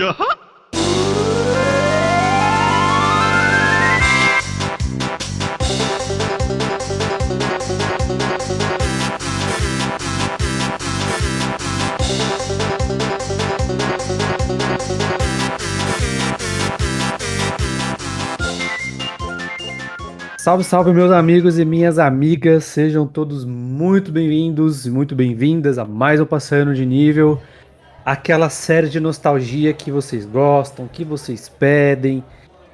Aham. Salve, salve, meus amigos e minhas amigas, sejam todos muito bem-vindos e muito bem-vindas a mais um Passando de Nível, aquela série de nostalgia que vocês gostam, que vocês pedem,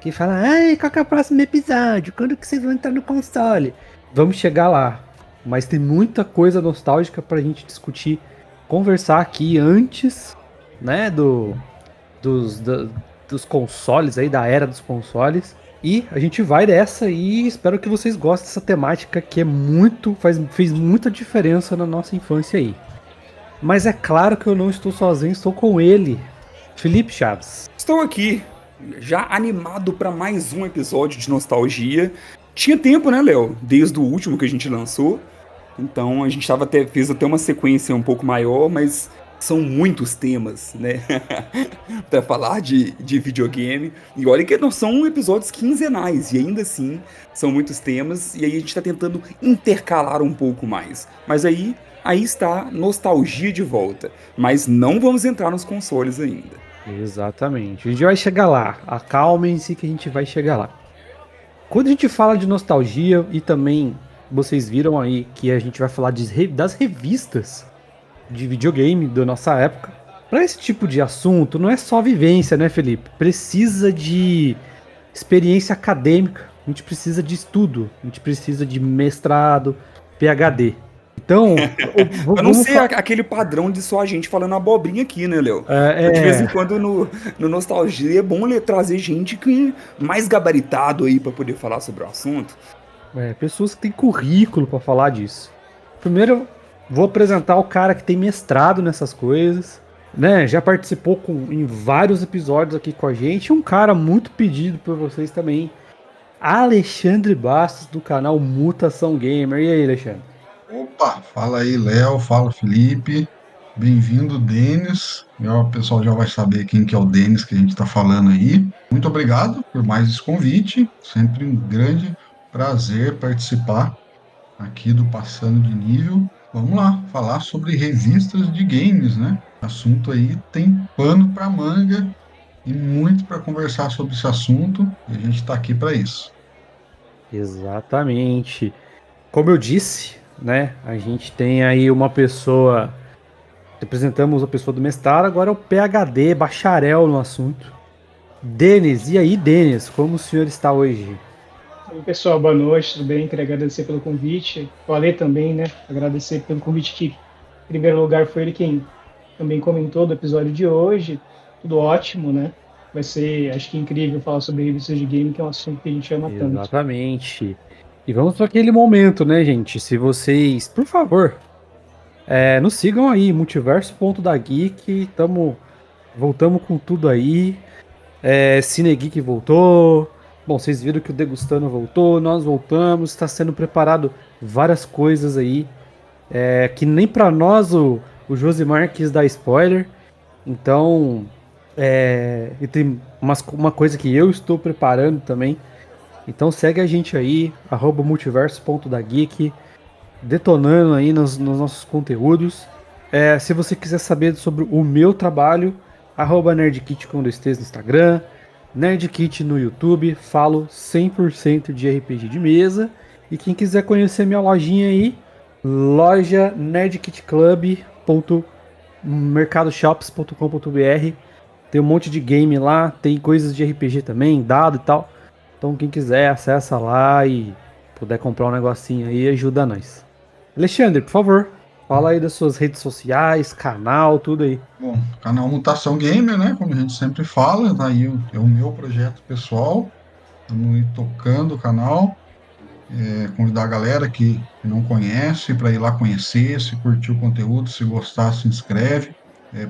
que fala, ai, qual que é o próximo episódio? Quando que vocês vão entrar no console? Vamos chegar lá, mas tem muita coisa nostálgica pra gente discutir, conversar aqui antes, né, dos, da- dos consoles aí, da era dos consoles. E a gente vai dessa e espero que vocês gostem dessa temática que é fez muita diferença na nossa infância aí. Mas é claro que eu não estou sozinho, estou com ele, Felipe Chaves. Estou aqui, já animado para mais um episódio de nostalgia. Tinha tempo, né, Léo? Desde o último que a gente lançou. Então a gente fez até uma sequência um pouco maior, mas são muitos temas, né? Para falar de videogame. E olha que não são episódios quinzenais, e ainda assim são muitos temas, e aí a gente está tentando intercalar um pouco mais. Mas aí está nostalgia de volta. Mas não vamos entrar nos consoles ainda. Exatamente. A gente vai chegar lá. Acalmem-se que a gente vai chegar lá. Quando a gente fala de nostalgia e também vocês viram aí que a gente vai falar das revistas de videogame da nossa época. Para esse tipo de assunto, não é só vivência, né, Felipe? Precisa de experiência acadêmica, a gente precisa de estudo, a gente precisa de mestrado, PhD. Então, Pra não vamos ser falar. aquele padrão de só a gente falando abobrinha aqui, né, Léo? Então, de vez É, em quando no Nostalgia é bom trazer gente que mais gabaritado aí pra poder falar sobre o assunto. pessoas que têm currículo para falar disso. Primeiro, eu vou apresentar o cara que tem mestrado nessas coisas, né? Já participou em vários episódios aqui com a gente. Um cara muito pedido por vocês também, Alexandre Bastos, do canal Mutação Gamer. E aí, Alexandre? Opa, fala aí, Léo, fala Felipe, bem-vindo, Denis. O pessoal já vai saber quem que é o Denis que a gente está falando aí. Muito obrigado por mais esse convite, sempre um grande prazer participar aqui do Passando de Nível. Vamos lá, falar sobre revistas de games, né? O assunto aí tem pano para manga e muito para conversar sobre esse assunto e a gente está aqui para isso. Exatamente. Como eu disse, né? A gente tem aí uma pessoa. Representamos a pessoa do mestrado, agora é o PhD, bacharel no assunto. Denis, e aí, Denis, como o senhor está hoje? Oi, pessoal, boa noite, tudo bem? Queria agradecer pelo convite. O Ale também, né? Agradecer pelo convite que, em primeiro lugar, foi ele quem também comentou do episódio de hoje. Tudo ótimo, né? Vai ser, acho que incrível falar sobre revistas de game, que é um assunto que a gente ama tanto. Exatamente. E vamos para aquele momento, né, gente? Se vocês, por favor, nos sigam aí, multiverso.dageek, voltamos com tudo aí. Cine Geek voltou. Bom, vocês viram que o Degustando voltou, nós voltamos, está sendo preparado várias coisas aí. Que nem para nós o Josimar quis dar spoiler. Então, e tem uma coisa que eu estou preparando também. Então segue a gente aí, multiverso.dageek, detonando aí nos nossos conteúdos. Se você quiser saber sobre o meu trabalho, @nerdkit com dois T's no Instagram, Nerdkit no YouTube, falo 100% de RPG de mesa. E quem quiser conhecer minha lojinha aí, loja nerdkitclub.mercadoshops.com.br. Tem um monte de game lá, tem coisas de RPG também, dado e tal. Então quem quiser, acessa lá e puder comprar um negocinho aí, ajuda nós. Alexandre, por favor, fala aí das suas redes sociais, canal, tudo aí. Bom, canal Mutação Gamer, né? Como a gente sempre fala, tá aí é o meu projeto pessoal. Estamos aí tocando o canal. Convidar a galera que não conhece para ir lá conhecer, se curtir o conteúdo, se gostar, se inscreve.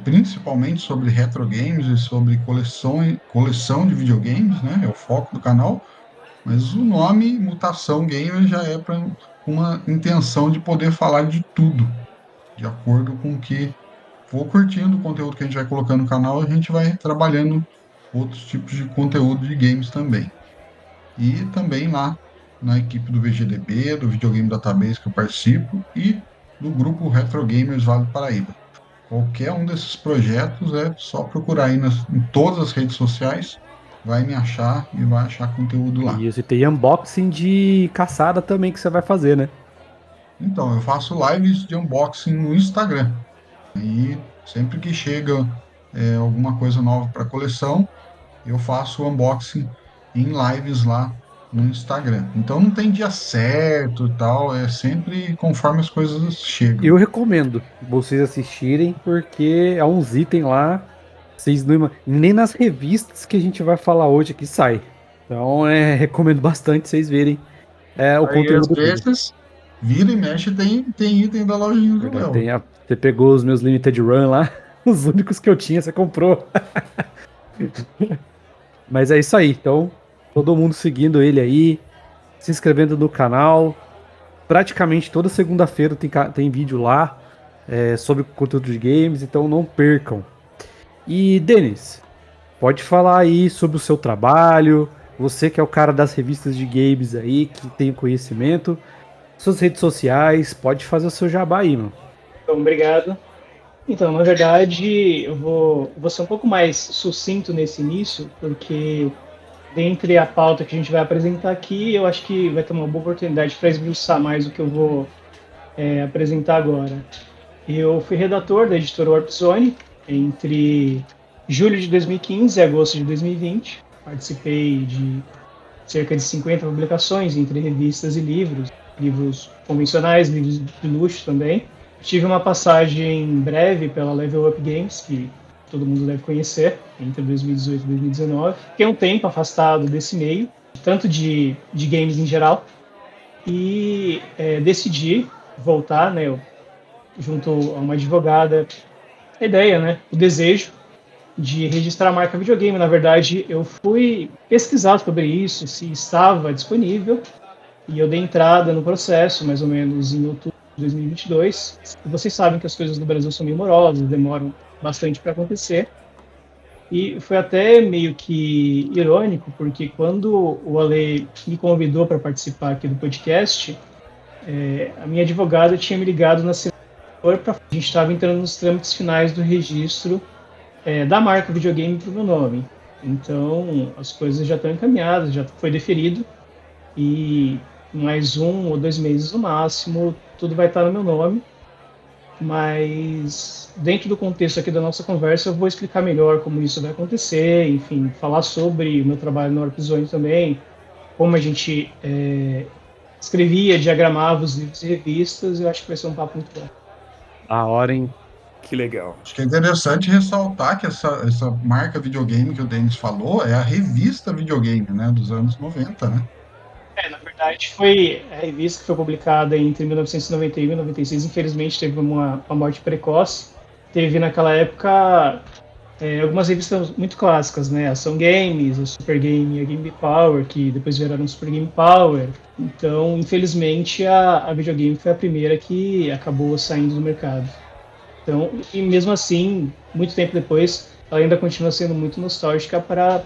Principalmente sobre retro games e sobre coleção de videogames, né? É o foco do canal. Mas o nome Mutação Gamer já é para uma intenção de poder falar de tudo, de acordo com o que vou curtindo o conteúdo que a gente vai colocando no canal, a gente vai trabalhando outros tipos de conteúdo de games também. E também lá na equipe do VGDB, do Videogame Database que eu participo, e do grupo Retro Gamers Vale do Paraíba. Qualquer um desses projetos é só procurar aí em todas as redes sociais, vai me achar e vai achar conteúdo lá. E tem unboxing de caçada também que você vai fazer, né? Então, eu faço lives de unboxing no Instagram. E sempre que chega alguma coisa nova para a coleção, eu faço o unboxing em lives lá no Instagram. Então não tem dia certo e tal, é sempre conforme as coisas chegam. Eu recomendo vocês assistirem, porque é uns itens lá, vocês não nem nas revistas que a gente vai falar hoje aqui sai. Então, recomendo bastante vocês verem o Aí às conteúdo todo. vezes, vira e mexe, tem item da lojinha do Verdade, Léo. você pegou os meus Limited Run lá, os únicos que eu tinha, você comprou. Mas é isso aí, então, todo mundo seguindo ele aí, se inscrevendo no canal. Praticamente toda segunda-feira tem vídeo lá sobre conteúdo de games, então não percam. E, Denis, pode falar aí sobre o seu trabalho, você que é o cara das revistas de games aí, que tem conhecimento, suas redes sociais, pode fazer o seu jabá aí, mano. Então, obrigado. Então, na verdade, vou ser um pouco mais sucinto nesse início, porque dentre a pauta que a gente vai apresentar aqui, eu acho que vai ter uma boa oportunidade para esmiuçar mais o que eu vou apresentar agora. Eu fui redator da editora Warp Zone entre julho de 2015 e agosto de 2020. Participei de cerca de 50 publicações entre revistas e livros, livros convencionais, livros de luxo também. Tive uma passagem breve pela Level Up Games, que todo mundo deve conhecer, entre 2018 e 2019. Fiquei um tempo afastado desse meio, tanto de games em geral, e decidi voltar, né, junto a uma advogada, a ideia, né, o desejo de registrar a marca videogame. Na verdade, eu fui pesquisar sobre isso, se estava disponível, e eu dei entrada no processo, mais ou menos em outubro de 2022. E vocês sabem que as coisas no Brasil são meio morosas, demoram bastante para acontecer. E foi até meio que irônico, porque quando o Ale me convidou para participar aqui do podcast, a minha advogada tinha me ligado na semana para a gente estava entrando nos trâmites finais do registro da marca videogame para o meu nome. Então, as coisas já estão encaminhadas, já foi deferido, e mais 1 ou 2 meses no máximo, tudo vai estar no meu nome. Mas, dentro do contexto aqui da nossa conversa, eu vou explicar melhor como isso vai acontecer, enfim, falar sobre o meu trabalho no Warp Zone também, como a gente escrevia, diagramava os livros e revistas. Eu acho que vai ser um papo muito bom. A hora, hein? Que legal. Acho que é interessante ressaltar que essa marca videogame que o Denis falou é a revista videogame, né, dos anos 90, né? Na verdade, foi a revista que foi publicada entre 1991 e 1996. Infelizmente, teve uma morte precoce. Teve, naquela época, algumas revistas muito clássicas, né? Ação Games, a Super Game e a Game Power, que depois viraram Super Game Power. Então, infelizmente, a videogame foi a primeira que acabou saindo do mercado. Então, e mesmo assim, muito tempo depois, ela ainda continua sendo muito nostálgica para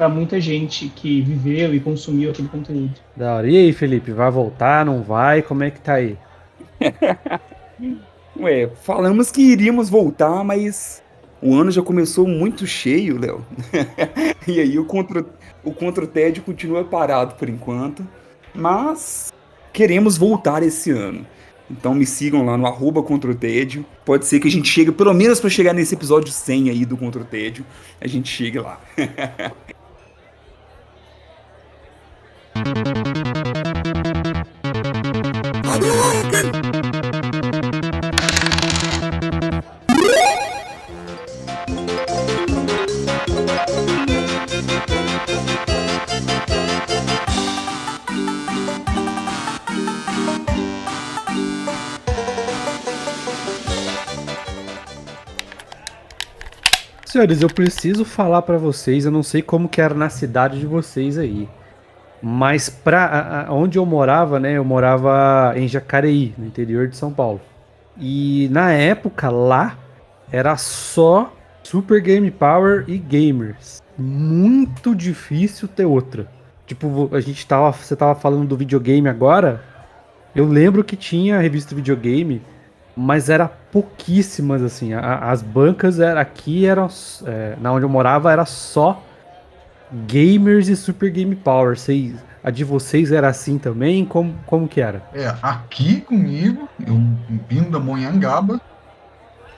muita gente que viveu e consumiu aquele conteúdo. Da hora. E aí, Felipe, vai voltar, não vai? Como é que tá aí? Ué, falamos que iríamos voltar, mas o ano já começou muito cheio, Léo. E aí o Contra o Tédio continua parado por enquanto, mas queremos voltar esse ano. Então me sigam lá no @Contra o Tédio. Pode ser que a gente chegue, pelo menos para chegar nesse episódio 100 aí do Contra o Tédio, a gente chegue lá. Senhores, eu preciso falar pra vocês, eu não sei como que era na cidade de vocês aí, mas onde eu morava, né, eu morava em Jacareí, no interior de São Paulo. E na época lá era só Super Game Power e Gamers. Muito difícil ter outra. Tipo, você tava falando do videogame agora. Eu lembro que tinha a revista videogame, mas era pouquíssimas, assim. As bancas aqui eram. Na onde eu morava era só Gamers e Super Game Power. A de vocês era assim também? Como que era? Aqui comigo, eu em Pindamonhangaba,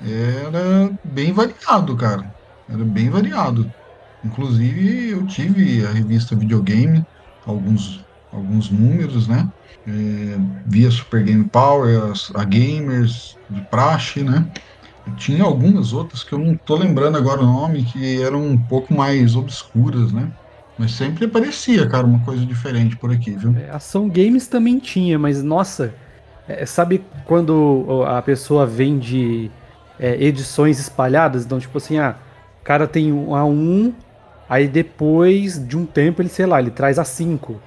era bem variado, cara. Era bem variado. Inclusive, eu tive a revista Videogame, alguns números, né? Via Super Game Power, a Gamers, de praxe, né? E tinha algumas outras que eu não tô lembrando agora o nome, que eram um pouco mais obscuras, né? Mas sempre aparecia, cara, uma coisa diferente por aqui, viu? Ação Games também tinha, mas nossa, sabe quando a pessoa vende edições espalhadas? Então, tipo assim, o cara tem a 1, aí depois de um tempo ele, sei lá, ele traz a 5,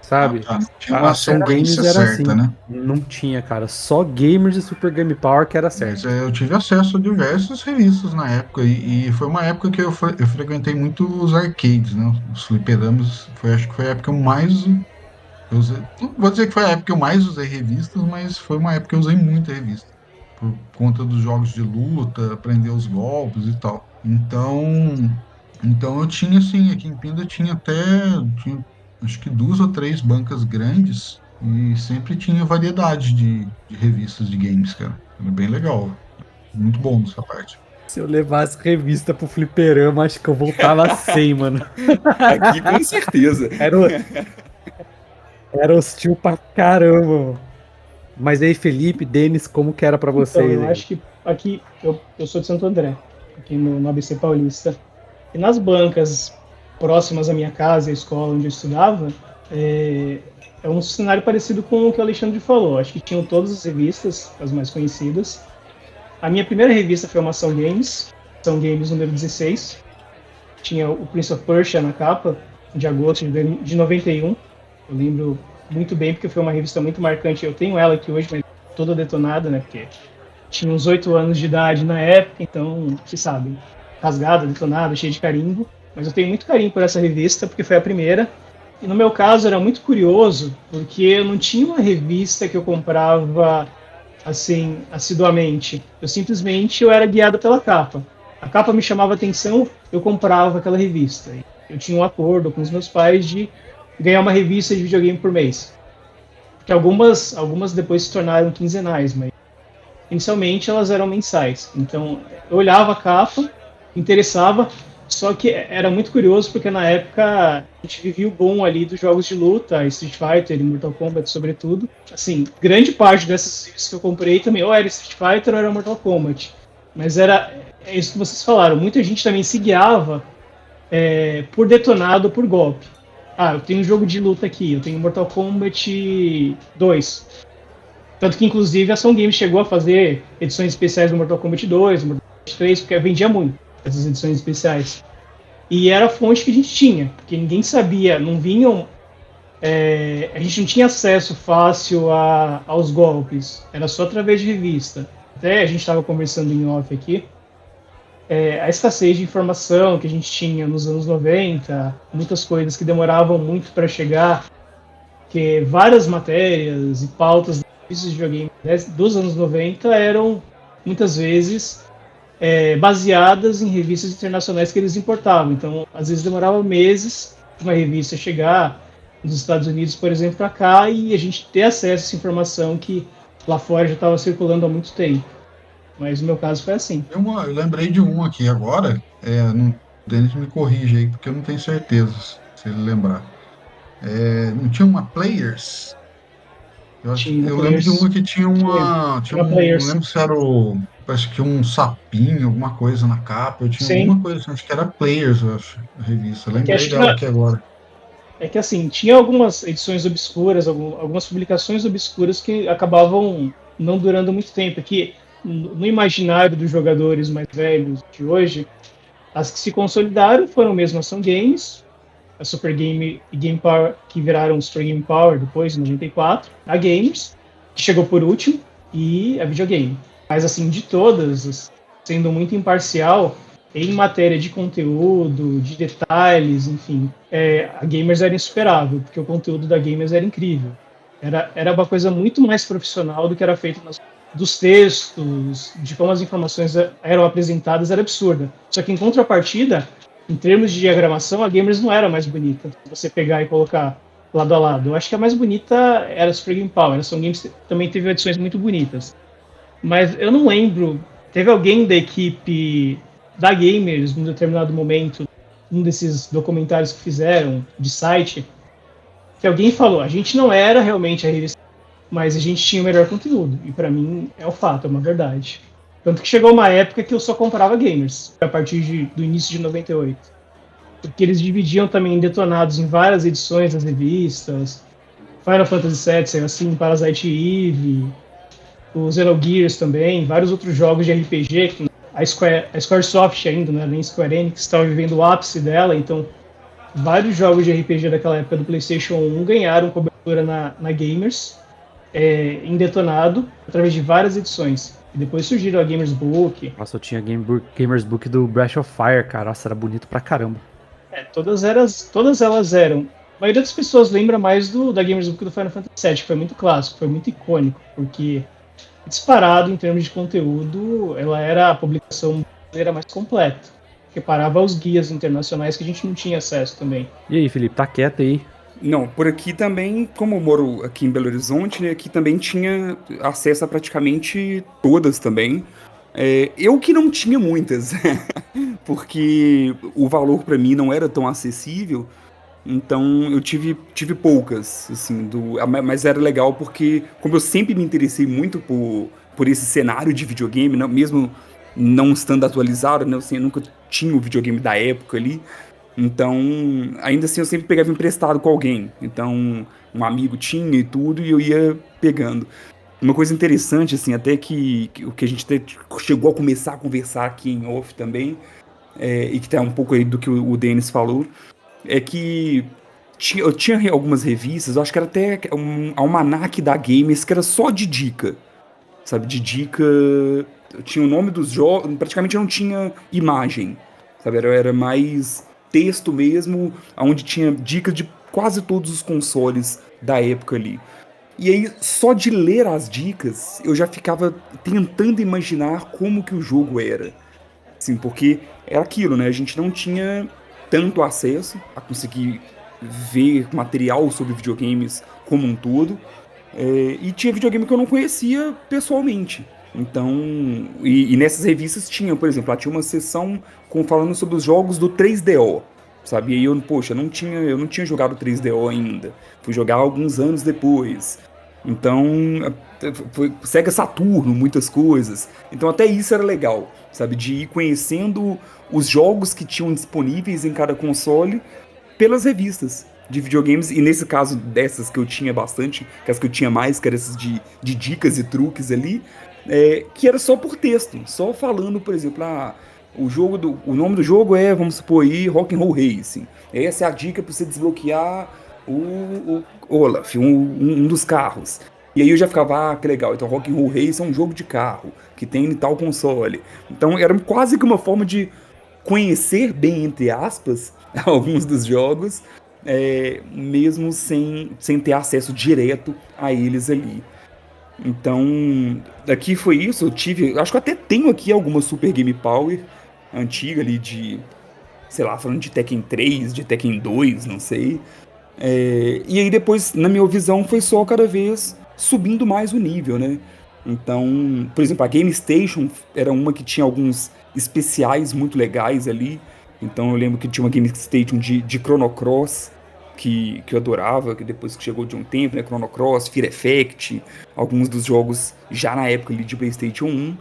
Ah, sabe? tá. Tinha A uma Ação sequência Games era certa, assim. né? Não tinha, cara. Só Gamers e Super Game Power que era Mas certo. eu tive acesso a diversas revistas na época, e foi uma época que eu frequentei muito os arcades, né? Os fliperamas, acho que foi a época que eu mais usei. Não vou dizer que foi a época que eu mais usei revistas, mas foi uma época que eu usei muita revista, por conta dos jogos de luta, aprender os golpes e tal. Então eu tinha assim, aqui em Pinda tinha acho que 2 ou 3 bancas grandes e sempre tinha variedade de revistas de games, cara. Era bem legal, muito bom nessa parte. Se eu levasse revista pro fliperama, acho que eu voltava sem, mano. Aqui com certeza. Era, era hostil pra caramba, mano. Mas aí, Felipe, Denis, como que era pra Então, vocês eu aí? acho que aqui, eu sou de Santo André, aqui no ABC Paulista. E nas bancas próximas à minha casa, a escola onde eu estudava, é, é um cenário parecido com o que o Alexandre falou. Acho que tinham todas as revistas, as mais conhecidas. A minha primeira revista foi uma Ação Games número 16. Tinha o Prince of Persia na capa, de agosto de 91. Eu lembro muito bem, porque foi uma revista muito marcante. Eu tenho ela aqui hoje, mas toda detonada, né? Porque tinha uns 8 anos de idade na época, então, vocês sabem, rasgada, detonada, cheia de carimbo. Mas eu tenho muito carinho por essa revista, porque foi a primeira. E no meu caso era muito curioso, porque eu não tinha uma revista que eu comprava assim, assiduamente. Eu era guiado pela capa. A capa me chamava atenção, eu comprava aquela revista. Eu tinha um acordo com os meus pais de ganhar uma revista de videogame por mês. Porque algumas depois se tornaram quinzenais, mas inicialmente elas eram mensais. Então, eu olhava a capa, me interessava, só que era muito curioso porque na época a gente vivia o boom ali dos jogos de luta, Street Fighter e Mortal Kombat sobretudo. Assim, grande parte dessas revistas que eu comprei também ou era Street Fighter ou era Mortal Kombat. Mas é isso que vocês falaram, muita gente também se guiava por detonado, por golpe. Ah, eu tenho um jogo de luta aqui, eu tenho Mortal Kombat 2. Tanto que, inclusive, a Ação Games chegou a fazer edições especiais do Mortal Kombat 2, Mortal Kombat 3, porque vendia muito essas edições especiais. E era a fonte que a gente tinha, porque ninguém sabia, não vinham. A gente não tinha acesso fácil aos golpes, era só através de revista. Até a gente estava conversando em off aqui, a escassez de informação que a gente tinha nos anos 90, muitas coisas que demoravam muito para chegar, que várias matérias e pautas de videogame dos anos 90 eram muitas vezes baseadas em revistas internacionais que eles importavam. Então, às vezes demorava meses para uma revista chegar dos Estados Unidos, por exemplo, para cá e a gente ter acesso a essa informação que lá fora já estava circulando há muito tempo. Mas no meu caso foi assim. Eu lembrei de um aqui agora, o Denis me corrige aí, porque eu não tenho certeza se ele lembrar. Não tinha uma Players? Tinha Eu lembro de Players, uma que tinha não Players, lembro se era parece que um sapinho, alguma coisa na capa, eu tinha sim. alguma coisa, assim, acho que era Players, eu acho, a revista, eu É que lembrei acho que dela aqui agora. assim, tinha algumas edições obscuras, algumas publicações obscuras que acabavam não durando muito tempo. Que no imaginário dos jogadores mais velhos de hoje, as que se consolidaram foram mesmo a Ação Games, a Super Game e Game Power, que viraram Super Game Power depois, em 94, a Games, que chegou por último, e a Videogame. Mas assim, de todas, sendo muito imparcial em matéria de conteúdo, de detalhes, enfim, a Gamers era insuperável, porque o conteúdo da Gamers era incrível. Era uma coisa muito mais profissional do que era feito dos textos, de como as informações eram apresentadas, era absurda. Só que em contrapartida, em termos de diagramação, a Gamers não era mais bonita. Se você pegar e colocar lado a lado. Eu acho que a mais bonita era a Super Game Power. A Ação Games também teve edições muito bonitas. Mas eu não lembro. Teve alguém da equipe da Gamers, num determinado momento, um desses documentários que fizeram de site, que alguém falou: a gente não era realmente a revista, mas a gente tinha o melhor conteúdo. E pra mim é o fato, é uma verdade. Tanto que chegou uma época que eu só comprava Gamers, a partir do início de 98. Porque eles dividiam também detonados em várias edições das revistas. Final Fantasy VII saiu assim, Parasite Eve, o Xenogears também, vários outros jogos de RPG, que a Squaresoft ainda, né, nem Square Enix, estava vivendo o ápice dela, então vários jogos de RPG daquela época do PlayStation 1 ganharam cobertura na Gamers, em detonado, através de várias edições. E depois surgiram a Gamers Book. Nossa, eu tinha Gamers Book do Breath of Fire, cara. Nossa, era bonito pra caramba. Todas elas eram. A maioria das pessoas lembra mais da Gamers Book do Final Fantasy VII, que foi muito clássico, foi muito icônico, porque disparado em termos de conteúdo, ela era a publicação brasileira mais completa, que parava aos guias internacionais que a gente não tinha acesso também. E aí, Felipe, tá quieto aí? Não, por aqui também, como eu moro aqui em Belo Horizonte, né, aqui também tinha acesso a praticamente todas também. Eu que não tinha muitas, porque o valor para mim não era tão acessível, então eu tive poucas, assim, mas era legal porque, como eu sempre me interessei muito por esse cenário de videogame, né, mesmo não estando atualizado, né, assim, eu nunca tinha o videogame da época ali, então, ainda assim eu sempre pegava emprestado com alguém, então um amigo tinha e tudo, e eu ia pegando. Uma coisa interessante, assim, até que o que a gente chegou a começar a conversar aqui em off também, e que tá um pouco aí do que o Denis falou, é que eu tinha algumas revistas, eu acho que era até um almanaque da Games, que era só de dica, sabe? De dica, tinha o nome dos jogos, praticamente não tinha imagem, sabe? Era mais texto mesmo, onde tinha dicas de quase todos os consoles da época ali. E aí, só de ler as dicas, eu já ficava tentando imaginar como que o jogo era. Assim, porque era aquilo, né? A gente não tinha tanto acesso a conseguir ver material sobre videogames como um todo. E tinha videogame que eu não conhecia pessoalmente. Então, e nessas revistas tinha, por exemplo, lá tinha uma seção falando sobre os jogos do 3DO, sabe? E aí eu não tinha jogado 3DO ainda. Fui jogar alguns anos depois. Então, foi Sega Saturno, muitas coisas. Então até isso era legal, sabe? De ir conhecendo os jogos que tinham disponíveis em cada console pelas revistas de videogames, e nesse caso dessas que eu tinha bastante, que as que eu tinha mais, que eram essas de dicas e truques ali, que era só por texto, só falando, por exemplo, o nome do jogo é, vamos supor aí, Rock'n'Roll Racing. Essa é a dica para você desbloquear o Olaf, um dos carros. E aí eu já ficava, que legal, então Rock'n'Roll Racing é um jogo de carro, que tem em tal console. Então era quase que uma forma de conhecer bem, entre aspas, alguns dos jogos, mesmo sem ter acesso direto a eles ali. Então, daqui foi isso, acho que eu até tenho aqui alguma Super Game Power antiga ali sei lá, falando de Tekken 3, de Tekken 2, não sei. E aí depois, na minha visão, foi só cada vez subindo mais o nível, né? Então, por exemplo, a Game Station era uma que tinha alguns especiais muito legais ali. Então eu lembro que tinha uma Game Station de Chrono Cross, que eu adorava, que depois que chegou de um tempo, né? Chrono Cross, Fear Effect, alguns dos jogos já na época ali de PlayStation 1.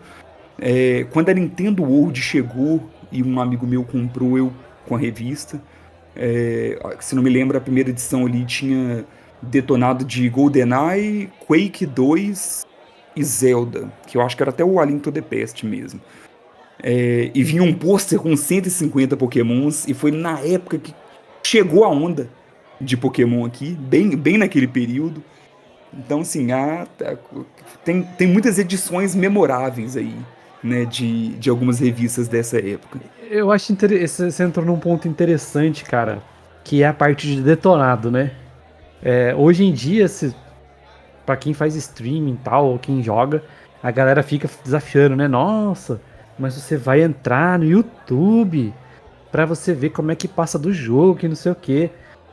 Quando a Nintendo World chegou e um amigo meu comprou eu com a revista, se não me lembro, a primeira edição ali tinha detonado de GoldenEye, Quake 2 e Zelda, que eu acho que era até o A Link to the Past mesmo. E vinha um pôster com 150 Pokémons, e foi na época que chegou a onda de Pokémon aqui, bem naquele período. Então, assim, tem muitas edições memoráveis aí, né, de algumas revistas dessa época. Eu acho interessante, você entrou num ponto interessante, cara, que é a parte de detonado, né? Hoje em dia, pra quem faz streaming e tal, ou quem joga, a galera fica desafiando, né? Nossa, mas você vai entrar no YouTube pra você ver como é que passa do jogo, que não sei o quê.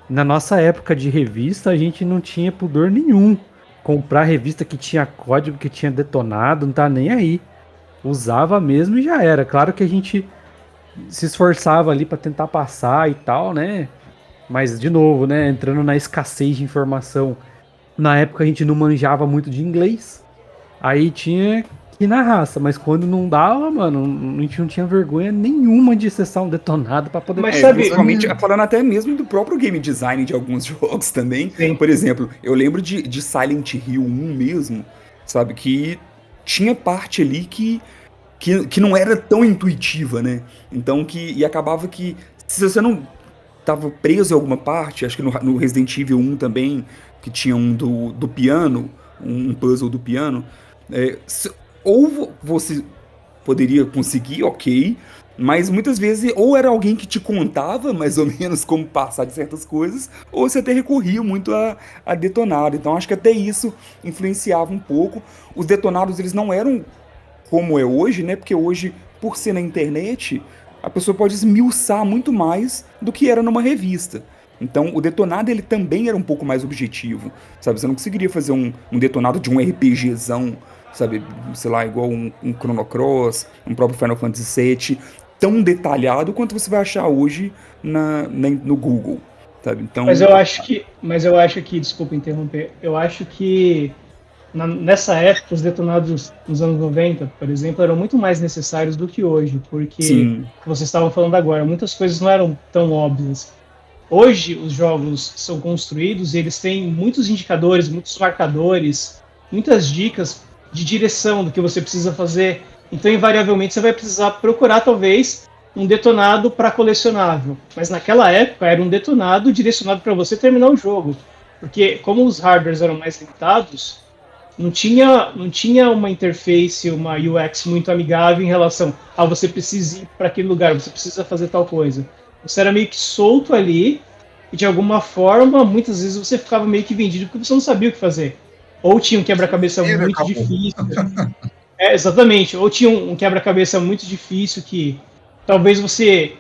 Na nossa época de revista, a gente não tinha pudor nenhum. Comprar revista que tinha código, que tinha detonado, não tá nem aí. Usava mesmo e já era. Claro que a gente se esforçava ali pra tentar passar e tal, né? Mas, de novo, né? Entrando na escassez de informação. Na época a gente não manjava muito de inglês. Aí tinha que ir na raça. Mas quando não dava, mano, a gente não tinha vergonha nenhuma de acessar um detonado pra poder Mas É, sabe, principalmente falando até mesmo do próprio game design de alguns jogos também. sim, Por exemplo, eu lembro de Silent Hill 1 mesmo, sabe? Que tinha parte ali que não era tão intuitiva, né? Então e acabava que se você não tava preso em alguma parte, acho que no Resident Evil 1 também, que tinha um do piano, um puzzle do piano, ou você poderia conseguir, ok, mas muitas vezes ou era alguém que te contava mais ou menos como passar de certas coisas, ou você até recorria muito a detonado. Então acho que até isso influenciava um pouco. Os detonados eles não eram como é hoje, né? Porque hoje, por ser na internet, a pessoa pode esmiuçar muito mais do que era numa revista. Então, o detonado ele também era um pouco mais objetivo, sabe? Você não conseguiria fazer um detonado de um RPGzão, sabe? Sei lá, igual um Chrono Cross, um próprio Final Fantasy VII, tão detalhado quanto você vai achar hoje no Google, sabe? Então, mas eu acho que, desculpa interromper, eu acho que nessa época os detonados nos anos 90, por exemplo, eram muito mais necessários do que hoje, porque, sim, vocês estavam falando agora, muitas coisas não eram tão óbvias. Hoje os jogos são construídos e eles têm muitos indicadores, muitos marcadores, muitas dicas de direção do que você precisa fazer. Então, invariavelmente, você vai precisar procurar, talvez, um detonado para colecionável. Mas naquela época era um detonado direcionado para você terminar o jogo. Porque como os hardwares eram mais limitados, não tinha uma interface, uma UX muito amigável em relação a você precisa ir para aquele lugar, você precisa fazer tal coisa. Você era meio que solto ali e de alguma forma, muitas vezes você ficava meio que vendido porque você não sabia o que fazer. Ou tinha um quebra-cabeça Ele muito acabou. difícil. Exatamente. Ou tinha um quebra-cabeça muito difícil que talvez você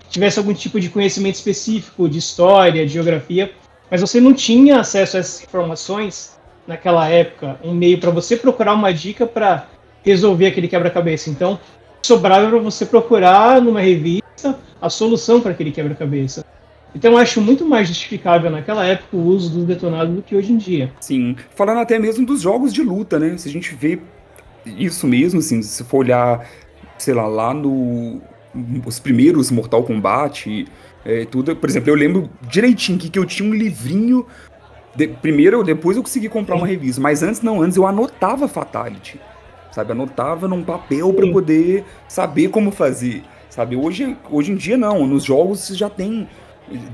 tivesse algum tipo de conhecimento específico de história, de geografia, mas você não tinha acesso a essas informações naquela época, um meio para você procurar uma dica para resolver aquele quebra-cabeça. Então, sobrava para você procurar numa revista a solução para aquele quebra-cabeça. Então, eu acho muito mais justificável naquela época o uso dos detonados do que hoje em dia. sim. Falando até mesmo dos jogos de luta, né? Se a gente vê isso mesmo, assim, se for olhar, sei lá os primeiros Mortal Kombat, tudo, por exemplo, eu lembro direitinho que eu tinha um livrinho, primeiro, depois eu consegui comprar uma Sim. revista, mas antes eu anotava Fatality, sabe, anotava num papel para Sim. poder saber como fazer, sabe, hoje em dia não, nos jogos você já tem,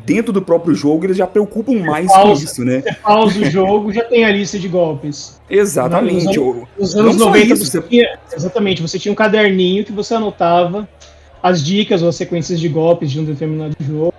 dentro do próprio jogo eles já preocupam mais com isso, né? Você pausa o jogo, já tem a lista de golpes. Exatamente. Nos Não anos só 90 isso, você tinha, exatamente, você tinha um caderninho que você anotava as dicas ou as sequências de golpes de um determinado jogo.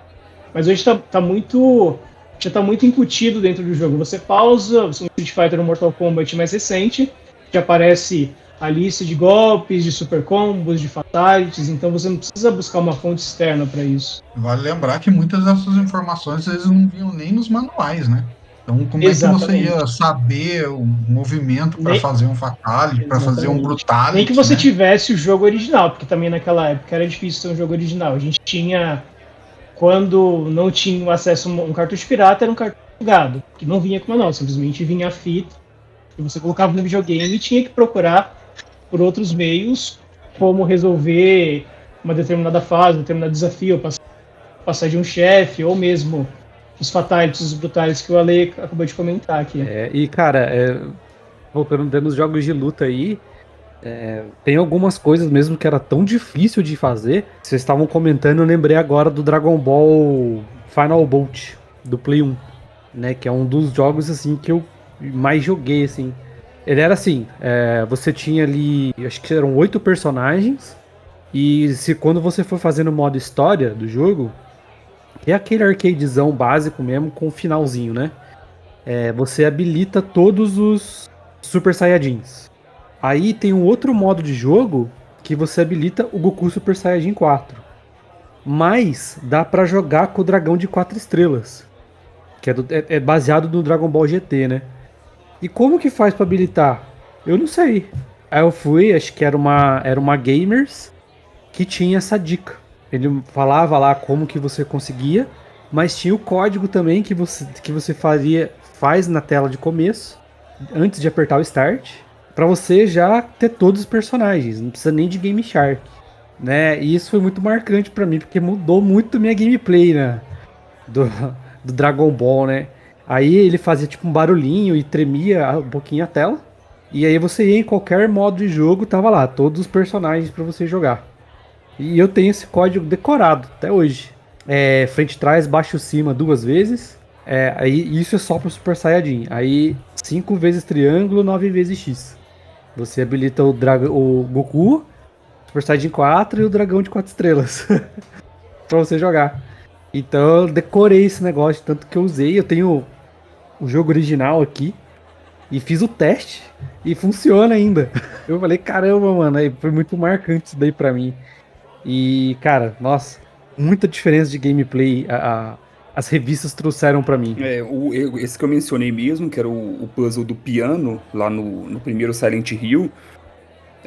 Mas hoje já está muito incutido dentro do jogo. Você pausa, um Street Fighter ou Mortal Kombat mais recente, já aparece a lista de golpes, de super combos, de fatalities, então você não precisa buscar uma fonte externa para isso. Vale lembrar que muitas dessas informações eles não vinham nem nos manuais, né? Então, como é que você Exatamente. ia saber o movimento para Nem, fazer um fatality, para fazer um exatamente. Nem que brutality, você né? tivesse o jogo original, porque também naquela época era difícil ter um jogo original. A gente tinha, quando não tinha acesso a um cartucho pirata, era um cartucho plugado, que não vinha com manual, simplesmente vinha a fita, e você colocava no videogame e tinha que procurar por outros meios como resolver uma determinada fase, um determinado desafio, passar de um chefe, ou mesmo os fatalities, os brutais que o Ale acabou de comentar aqui. E cara, voltando dentro dos jogos de luta aí, tem algumas coisas mesmo que era tão difícil de fazer. Vocês estavam comentando, eu lembrei agora do Dragon Ball Final Bolt, do Play 1, né? Que é um dos jogos assim que eu mais joguei, assim. Ele era assim, você tinha ali, acho que eram 8 personagens, e quando você for fazendo o modo história do jogo, que é aquele arcadezão básico mesmo, com o finalzinho, né? Você habilita todos os Super Saiyajins. Aí tem um outro modo de jogo que você habilita o Goku Super Saiyajin 4. Mas dá pra jogar com o dragão de 4 estrelas, que é baseado no Dragon Ball GT, né? E como que faz pra habilitar? Eu não sei. Aí eu fui, acho que era uma Gamers que tinha essa dica. Ele falava lá como que você conseguia, mas tinha o código também que você faz na tela de começo, antes de apertar o Start, pra você já ter todos os personagens, não precisa nem de Game Shark, né? E isso foi muito marcante pra mim, porque mudou muito minha gameplay, né? Do, do Dragon Ball, né? Aí ele fazia tipo um barulhinho e tremia um pouquinho a tela. E aí você ia em qualquer modo de jogo, tava lá, todos os personagens pra você jogar. E eu tenho esse código decorado até hoje. Frente, trás, baixo, cima 2 vezes. Aí isso é só pro Super Saiyajin. Aí 5 vezes triângulo, 9 vezes X. Você habilita o Goku, Super Saiyajin 4 e o dragão de 4 estrelas. Pra você jogar. Então eu decorei esse negócio, tanto que eu usei. Eu tenho o jogo original aqui e fiz o teste e funciona ainda. Eu falei, caramba, mano, aí foi muito marcante isso daí pra mim. E, cara, nossa, muita diferença de gameplay as revistas trouxeram pra mim. Esse que eu mencionei mesmo, que era o puzzle do piano, lá no primeiro Silent Hill.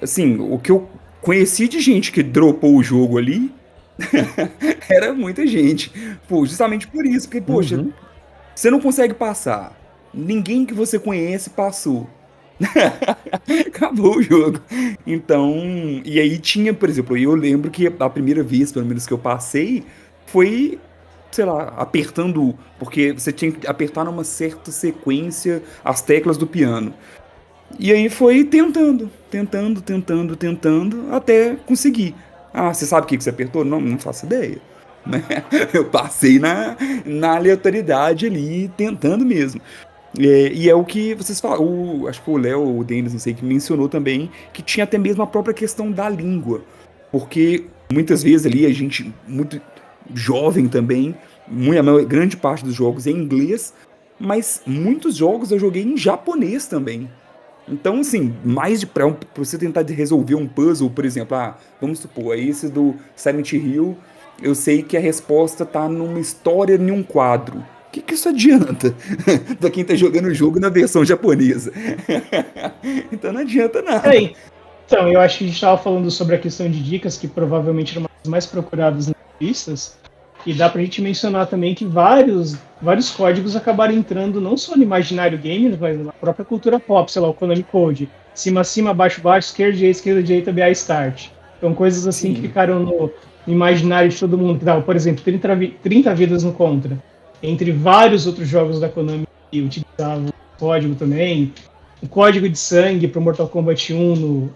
Assim, o que eu conheci de gente que dropou o jogo ali era muita gente. Pô, justamente por isso, porque, poxa, Uhum. você não consegue passar. Ninguém que você conhece passou. Acabou o jogo. Então, e aí tinha, por exemplo, eu lembro que a primeira vez, pelo menos que eu passei, foi, sei lá, apertando, porque você tinha que apertar numa certa sequência as teclas do piano. E aí foi tentando, até conseguir. Ah, você sabe o que você apertou? Não, não faço ideia. Né? Eu passei na aleatoriedade ali, tentando mesmo. E é o que vocês falaram, acho que o Léo ou o Denis, não sei, que mencionou também, que tinha até mesmo a própria questão da língua. Porque muitas vezes ali a gente, muito jovem também, grande parte dos jogos é em inglês, mas muitos jogos eu joguei em japonês também. Então, assim, mais pra você tentar resolver um puzzle, por exemplo, vamos supor, esse do Silent Hill, eu sei que a resposta tá numa história em um quadro. O que isso adianta pra quem tá jogando o jogo na versão japonesa? Então não adianta nada. Então, eu acho que a gente estava falando sobre a questão de dicas, que provavelmente eram as mais procuradas nas revistas, e dá pra gente mencionar também que vários códigos acabaram entrando não só no imaginário gamer, mas na própria cultura pop, sei lá, o Konami Code, cima, cima, baixo, baixo, esquerda, direita, BA, Start. Então, coisas assim que Sim. ficaram no imaginário de todo mundo, que dava, por exemplo, 30 vidas no Contra, entre vários outros jogos da Konami que utilizavam o código também, o código de sangue para o Mortal Kombat 1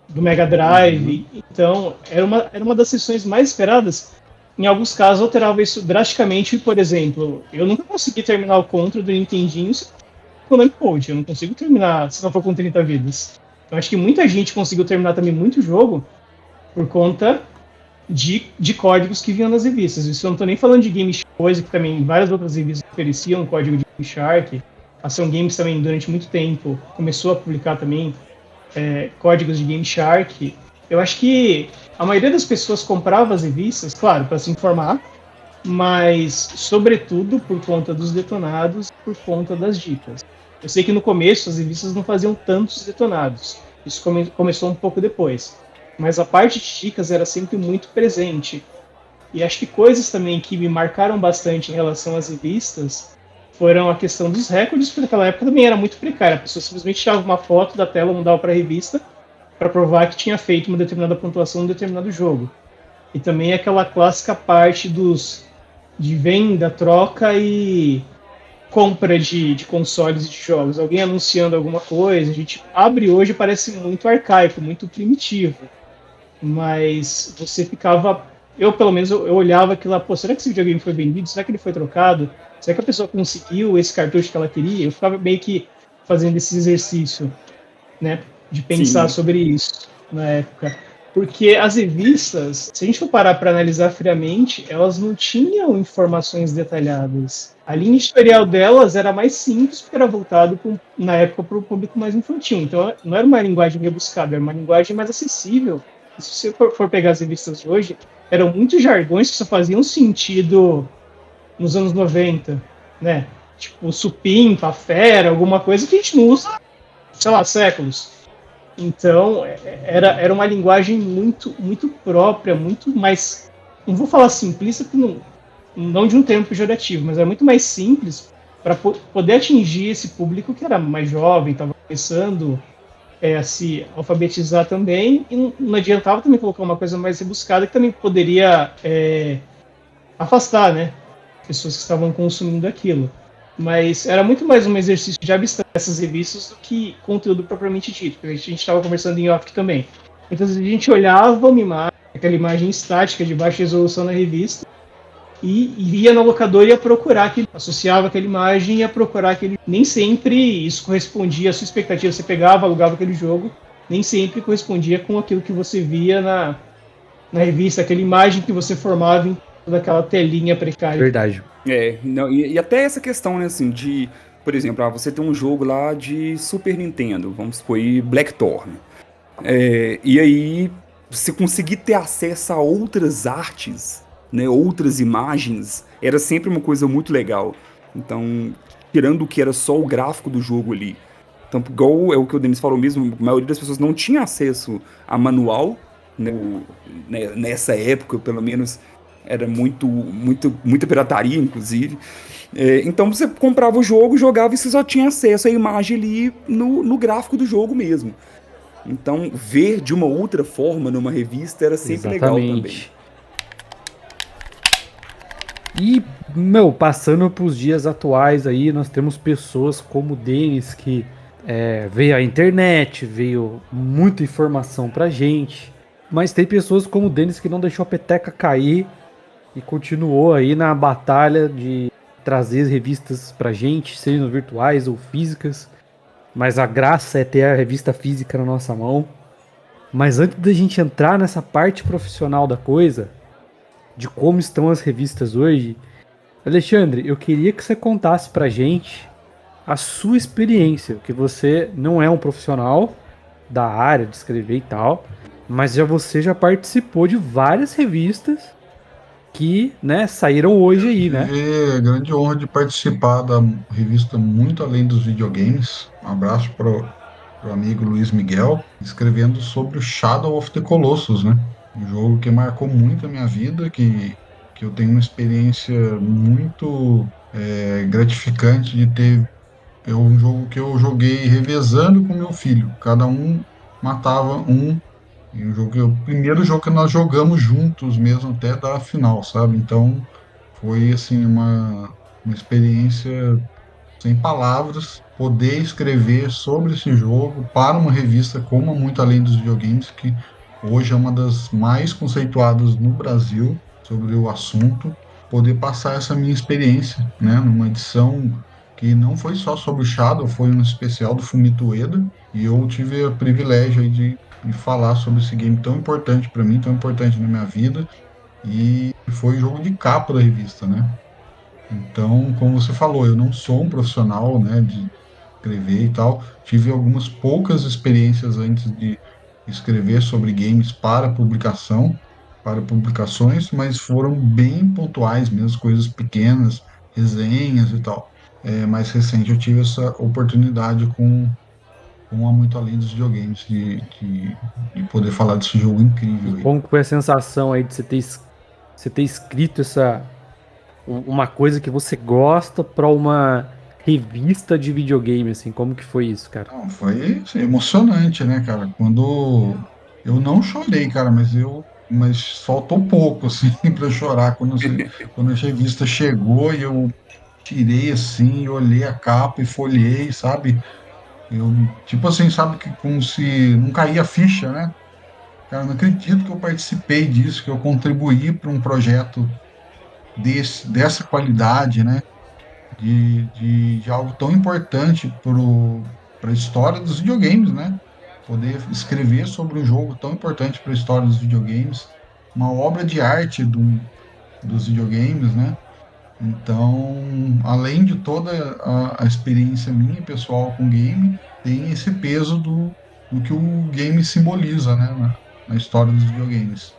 do Mega Drive. Então, era uma das sessões mais esperadas. Em alguns casos, alterava isso drasticamente. Por exemplo, eu nunca consegui terminar o Contra do Nintendinho com Konami Code. Eu não consigo terminar se não for com 30 vidas. Eu acho que muita gente conseguiu terminar também muito jogo por conta de códigos que vinham nas revistas. Isso eu não estou nem falando de Game Shark, coisa que também várias outras revistas ofereciam código de Game Shark. A Ação Games também, durante muito tempo, começou a publicar também códigos de Game Shark. Eu acho que a maioria das pessoas comprava as revistas, claro, para se informar, mas sobretudo por conta dos detonados e por conta das dicas. Eu sei que no começo as revistas não faziam tantos detonados, isso começou um pouco depois, mas a parte de dicas era sempre muito presente. E acho que coisas também que me marcaram bastante em relação às revistas foram a questão dos recordes, porque naquela época também era muito precária. A pessoa simplesmente tirava uma foto da tela, mandava para a revista, para provar que tinha feito uma determinada pontuação em um determinado jogo. E também aquela clássica parte de venda, troca e compra de consoles e de jogos. Alguém anunciando alguma coisa, a gente abre hoje, parece muito arcaico, muito primitivo. Mas você ficava... Eu, pelo menos, eu olhava aquilo lá, será que esse videogame foi vendido? Será que ele foi trocado? Será que a pessoa conseguiu esse cartucho que ela queria? Eu ficava meio que fazendo esse exercício. né, de pensar Sim. sobre isso na época. Porque as revistas, se a gente for parar para analisar friamente, elas não tinham informações detalhadas. A linha editorial delas era mais simples, porque era voltado, na época, para o público mais infantil. Então, não era uma linguagem rebuscada, era uma linguagem mais acessível. E se você for pegar as revistas de hoje, eram muitos jargões que só faziam sentido nos anos 90, né? Tipo, supimpa, fera, alguma coisa que a gente não usa, sei lá, séculos. Então, era uma linguagem muito própria, muito mais. Não vou falar simplista, porque não de um termo pejorativo, mas era muito mais simples para poder atingir esse público que era mais jovem, estava começando a se alfabetizar também, e não adiantava também colocar uma coisa mais rebuscada que também poderia afastar, né, pessoas que estavam consumindo aquilo. Mas era muito mais um exercício de abstrair essas revistas do que conteúdo propriamente dito. A gente estava conversando em off também. Então a gente olhava uma imagem, aquela imagem estática de baixa resolução na revista, e ia na locadora e ia procurar aquele, associava aquela imagem e ia procurar aquele. Nem sempre isso correspondia à sua expectativa. Você pegava, alugava aquele jogo, nem sempre correspondia com aquilo que você via na revista, aquela imagem que você formava em toda aquela telinha precária. Verdade. Não, e até essa questão, né, assim, de, por exemplo, você tem um jogo lá de Super Nintendo, vamos supor, aí, Blackthorn. E aí, você conseguir ter acesso a outras artes, né, outras imagens, era sempre uma coisa muito legal. Então, tirando o que era só o gráfico do jogo ali. Então, igual é o que o Denis falou mesmo, a maioria das pessoas não tinha acesso a manual, né, nessa época, pelo menos, era muita pirataria, inclusive. Então você comprava o jogo, jogava e você só tinha acesso à imagem ali no gráfico do jogo mesmo. Então, ver de uma outra forma numa revista era sempre legal também. Exatamente. E, meu, passando para os dias atuais aí, nós temos pessoas como o Denis, que veio a internet, veio muita informação pra gente. Mas tem pessoas como o Denis que não deixou a peteca cair e continuou aí na batalha de trazer revistas pra gente, sejam virtuais ou físicas. Mas a graça é ter a revista física na nossa mão. Mas antes da gente entrar nessa parte profissional da coisa, de como estão as revistas hoje, Alexandre, eu queria que você contasse pra gente a sua experiência, que você não é um profissional da área de escrever e tal, mas você já participou de várias revistas que, né, saíram hoje aí, né? Tive a grande honra de participar da revista Muito Além dos Videogames. Um abraço para o amigo Luiz Miguel, escrevendo sobre o Shadow of the Colossus, né? Um jogo que marcou muito a minha vida, que eu tenho uma experiência muito gratificante de ter. É um jogo que eu joguei revezando com meu filho. Cada um matava um. E o primeiro jogo que nós jogamos juntos mesmo até dar a final, sabe? Então foi assim uma experiência sem palavras poder escrever sobre esse jogo para uma revista como a Muito Além dos Videogames, que hoje é uma das mais conceituadas no Brasil sobre o assunto, poder passar essa minha experiência, né, numa edição que não foi só sobre o Shadow, foi um especial do Fumito Ueda, e eu tive o privilégio aí de falar sobre esse game tão importante para mim, tão importante na minha vida, e foi o jogo de capa da revista, né? Então, como você falou, eu não sou um profissional, né, de escrever e tal. Tive algumas poucas experiências antes de escrever sobre games para publicação, para publicações, mas foram bem pontuais mesmo, coisas pequenas, resenhas e tal. Mais recente eu tive essa oportunidade com a Muito Além dos Videogames de poder falar desse jogo E incrível aí. como que foi a sensação aí de você ter escrito uma coisa que você gosta pra uma revista de videogame, assim, como que foi isso, cara? Não, foi assim, emocionante, né, cara? Quando eu não chorei, cara, mas faltou pouco assim para eu chorar quando a revista chegou e eu tirei assim, olhei a capa e folhei, sabe? Eu tipo assim, sabe que como se não caía a ficha, né? Cara, eu não acredito que eu participei disso, que eu contribuí para um projeto dessa qualidade, né? De algo tão importante para a história dos videogames, né? poder escrever sobre um jogo tão importante para a história dos videogames, uma obra de arte dos videogames, né? Então, além de toda a experiência minha pessoal com game, tem esse peso do que o game simboliza, né, na história dos videogames.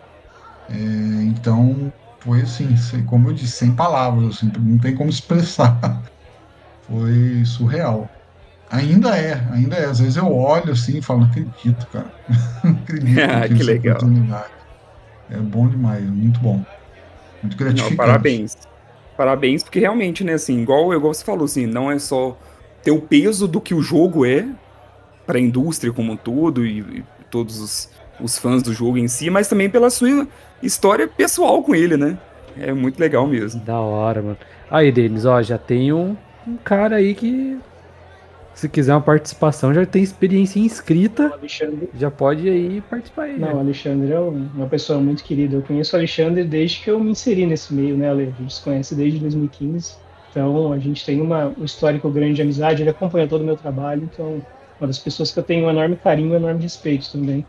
Então, foi assim, como eu disse, sem palavras, assim, não tem como expressar. Foi surreal. Ainda é. Às vezes eu olho assim e falo, não acredito, cara. Não acredito que eu tive Que essa legal. oportunidade. É bom demais, muito bom. Muito Não, gratificante. parabéns. Parabéns, porque realmente, né, assim, igual você falou, assim, não é só ter o peso do que o jogo é para a indústria como um todo e todos os fãs do jogo em si, mas também pela sua história pessoal com ele, né? É muito legal mesmo. Da hora, mano. Aí, Denis, ó, já tem um cara aí que, se quiser uma participação, já tem experiência O inscrita, Alexandre. já pode aí participar aí, Não, né? o Alexandre é uma pessoa muito querida. Eu conheço o Alexandre desde que eu me inseri nesse meio, né, Ale? A gente se conhece desde 2015. Então, a gente tem um histórico grande de amizade. Ele acompanha todo o meu trabalho. Então, uma das pessoas que eu tenho um enorme carinho e um enorme respeito também.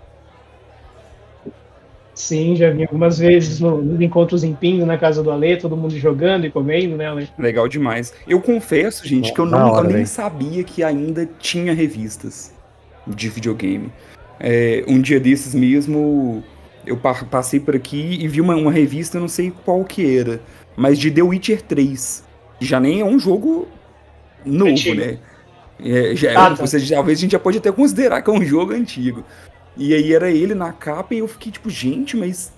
Sim, já vi algumas vezes nos encontros em Pingo, na casa do Ale, todo mundo jogando e comendo, né, Ale? Legal demais. Eu confesso, gente, que Da eu hora, nem velho. sabia que ainda tinha revistas de videogame. Um dia desses mesmo, eu passei por aqui e vi uma revista, eu não sei qual que era, mas de The Witcher 3, que já nem é um jogo novo, Antigo. né? Já é Ah, um, tá. talvez a gente já pode até considerar que é um jogo antigo. E aí era ele na capa e eu fiquei tipo, gente, mas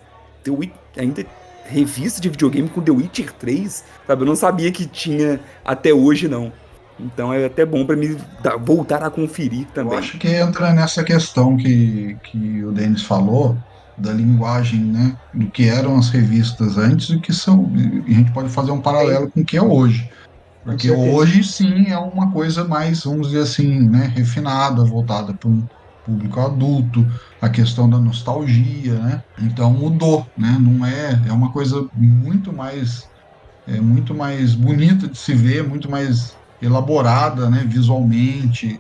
ainda revista de videogame com The Witcher 3, sabe? Eu não sabia que tinha até hoje, não. Então é até bom pra me voltar a conferir Eu também. acho que entra nessa questão que o Denis falou, da linguagem, né? Do que eram as revistas antes e o que são. E a gente pode fazer um Sim, paralelo com o que é hoje. com Porque certeza. hoje sim é uma coisa mais, vamos dizer assim, né, refinada, voltada para um público adulto, a questão da nostalgia, né? Então mudou, né? Não é, é uma coisa muito mais bonita de se ver, muito mais elaborada, né, visualmente,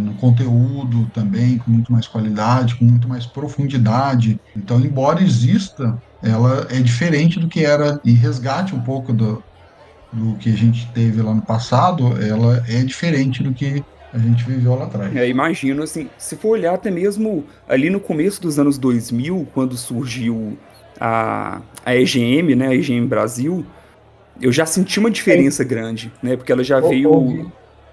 no conteúdo também, com muito mais qualidade, com muito mais profundidade. Então, embora exista, ela é diferente do que era e resgate um pouco do que a gente teve lá no passado, ela é diferente do que a gente viveu lá atrás. Imagino, assim, se for olhar até mesmo ali no começo dos anos 2000, quando surgiu a EGM, né, a EGM Brasil, eu já senti uma Sim. diferença grande, né? Porque ela já veio Houve.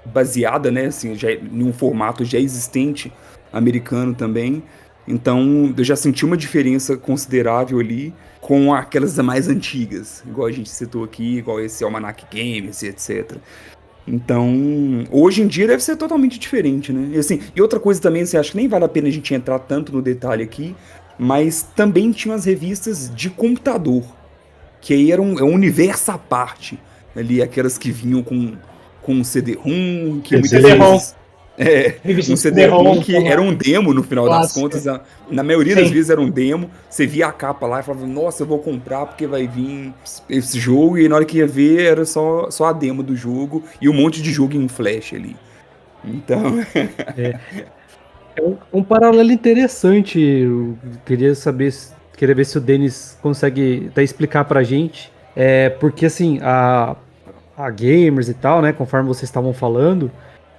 baseada, né, assim, já em um formato já existente americano também. Então, eu já senti uma diferença considerável ali com aquelas mais antigas, igual a gente citou aqui, igual esse Almanac Games e etc. Então, hoje em dia deve ser totalmente diferente, né? E, assim, e outra coisa também, você acha que nem vale a pena a gente entrar tanto no detalhe aqui, mas também tinha as revistas de computador, que aí é um universo à parte. Ali, aquelas que vinham com um CD-ROM, que muitas CD-ROM. vezes. Revista Um de CD-ROM CD-ROM, que era um demo no final das contas. clássica. Na maioria das Sim. vezes era um demo. Você via a capa lá e falava, nossa, eu vou comprar porque vai vir esse jogo. E na hora que ia ver, era só a demo do jogo e um monte de jogo em flash ali. Então, É um paralelo interessante. Eu queria saber, queria ver se o Denis consegue até explicar pra gente. Porque assim, a gamers e tal, né? Conforme vocês estavam falando,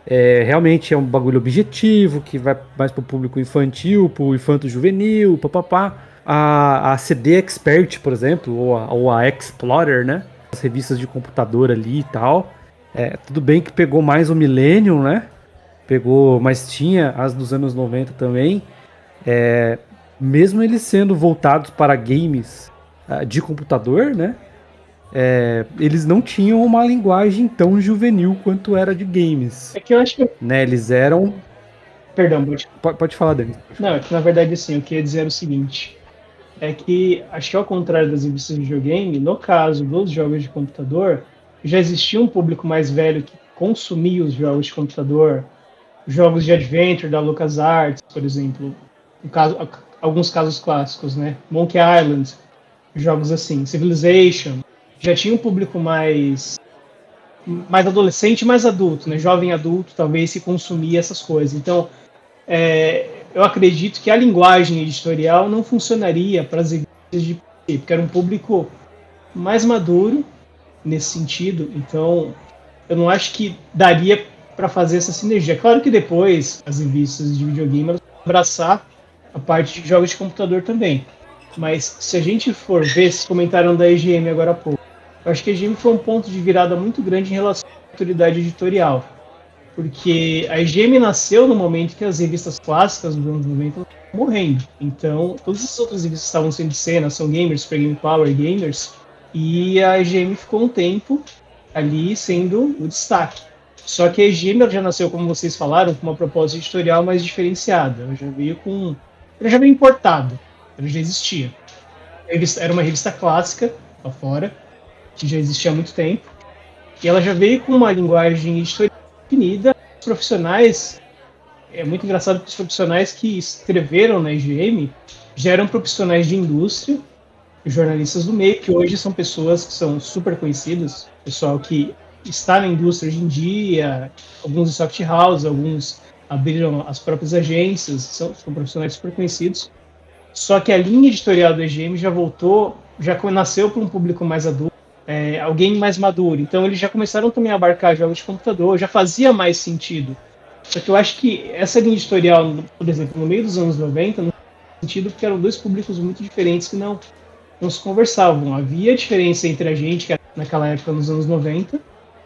realmente é um bagulho objetivo, que vai mais pro público infantil, pro infanto juvenil, papapá. A CD Expert, por exemplo, ou a Explorer, né? As revistas de computador ali e tal. Tudo bem que pegou mais o Millennium, né? Pegou, mas tinha as dos anos 90 também. Mesmo eles sendo voltados para games de computador, né? Eles não tinham uma linguagem tão juvenil quanto era de games, É que eu acho que. né? Eles eram. Perdão, pode. Pode falar, Denis. Pode Não, falar. é que na verdade, assim, eu queria dizer o seguinte. É que, acho que ao contrário das revistas de videogame, no caso dos jogos de computador, já existia um público mais velho que consumia os jogos de computador, jogos de adventure da LucasArts, por exemplo, no caso, alguns casos clássicos, né? Monkey Island, jogos assim, Civilization, já tinha um público mais adolescente, mais adulto, né? Jovem adulto, talvez, que consumia essas coisas. Então, eu acredito que a linguagem editorial não funcionaria para as revistas de PC, porque era um público mais maduro nesse sentido, então eu não acho que daria para fazer essa sinergia. Claro que depois as revistas de videogame elas vão abraçar a parte de jogos de computador também, mas se a gente for ver, vocês comentaram da EGM agora há pouco, eu acho que a EGM foi um ponto de virada muito grande em relação à autoridade editorial, porque a EGM nasceu no momento que as revistas clássicas dos anos 90 estavam morrendo. Então, todas as outras revistas estavam sendo de cena, Ação Gamers, Super Game Power, Gamers, e a EGM ficou um tempo ali sendo o destaque. Só que a EGM já nasceu, como vocês falaram, com uma proposta editorial mais diferenciada. Ela já veio importada, ela já existia. Era uma revista clássica lá fora, que já existia há muito tempo, e ela já veio com uma linguagem editorial definida. Os profissionais, é muito engraçado que os profissionais que escreveram na EGM já eram profissionais de indústria, jornalistas do meio, que hoje são pessoas que são super conhecidas, pessoal que está na indústria hoje em dia, alguns de soft house, alguns abriram as próprias agências, são profissionais super conhecidos. Só que a linha editorial do EGM já nasceu para um público mais adulto, alguém mais maduro. Então eles já começaram também a abarcar jogos de computador, já fazia mais sentido. Só que eu acho que essa linha editorial, por exemplo, no meio dos anos 90, não faz sentido porque eram dois públicos muito diferentes que não se conversavam. Havia diferença entre a gente, que era naquela época, nos anos 90,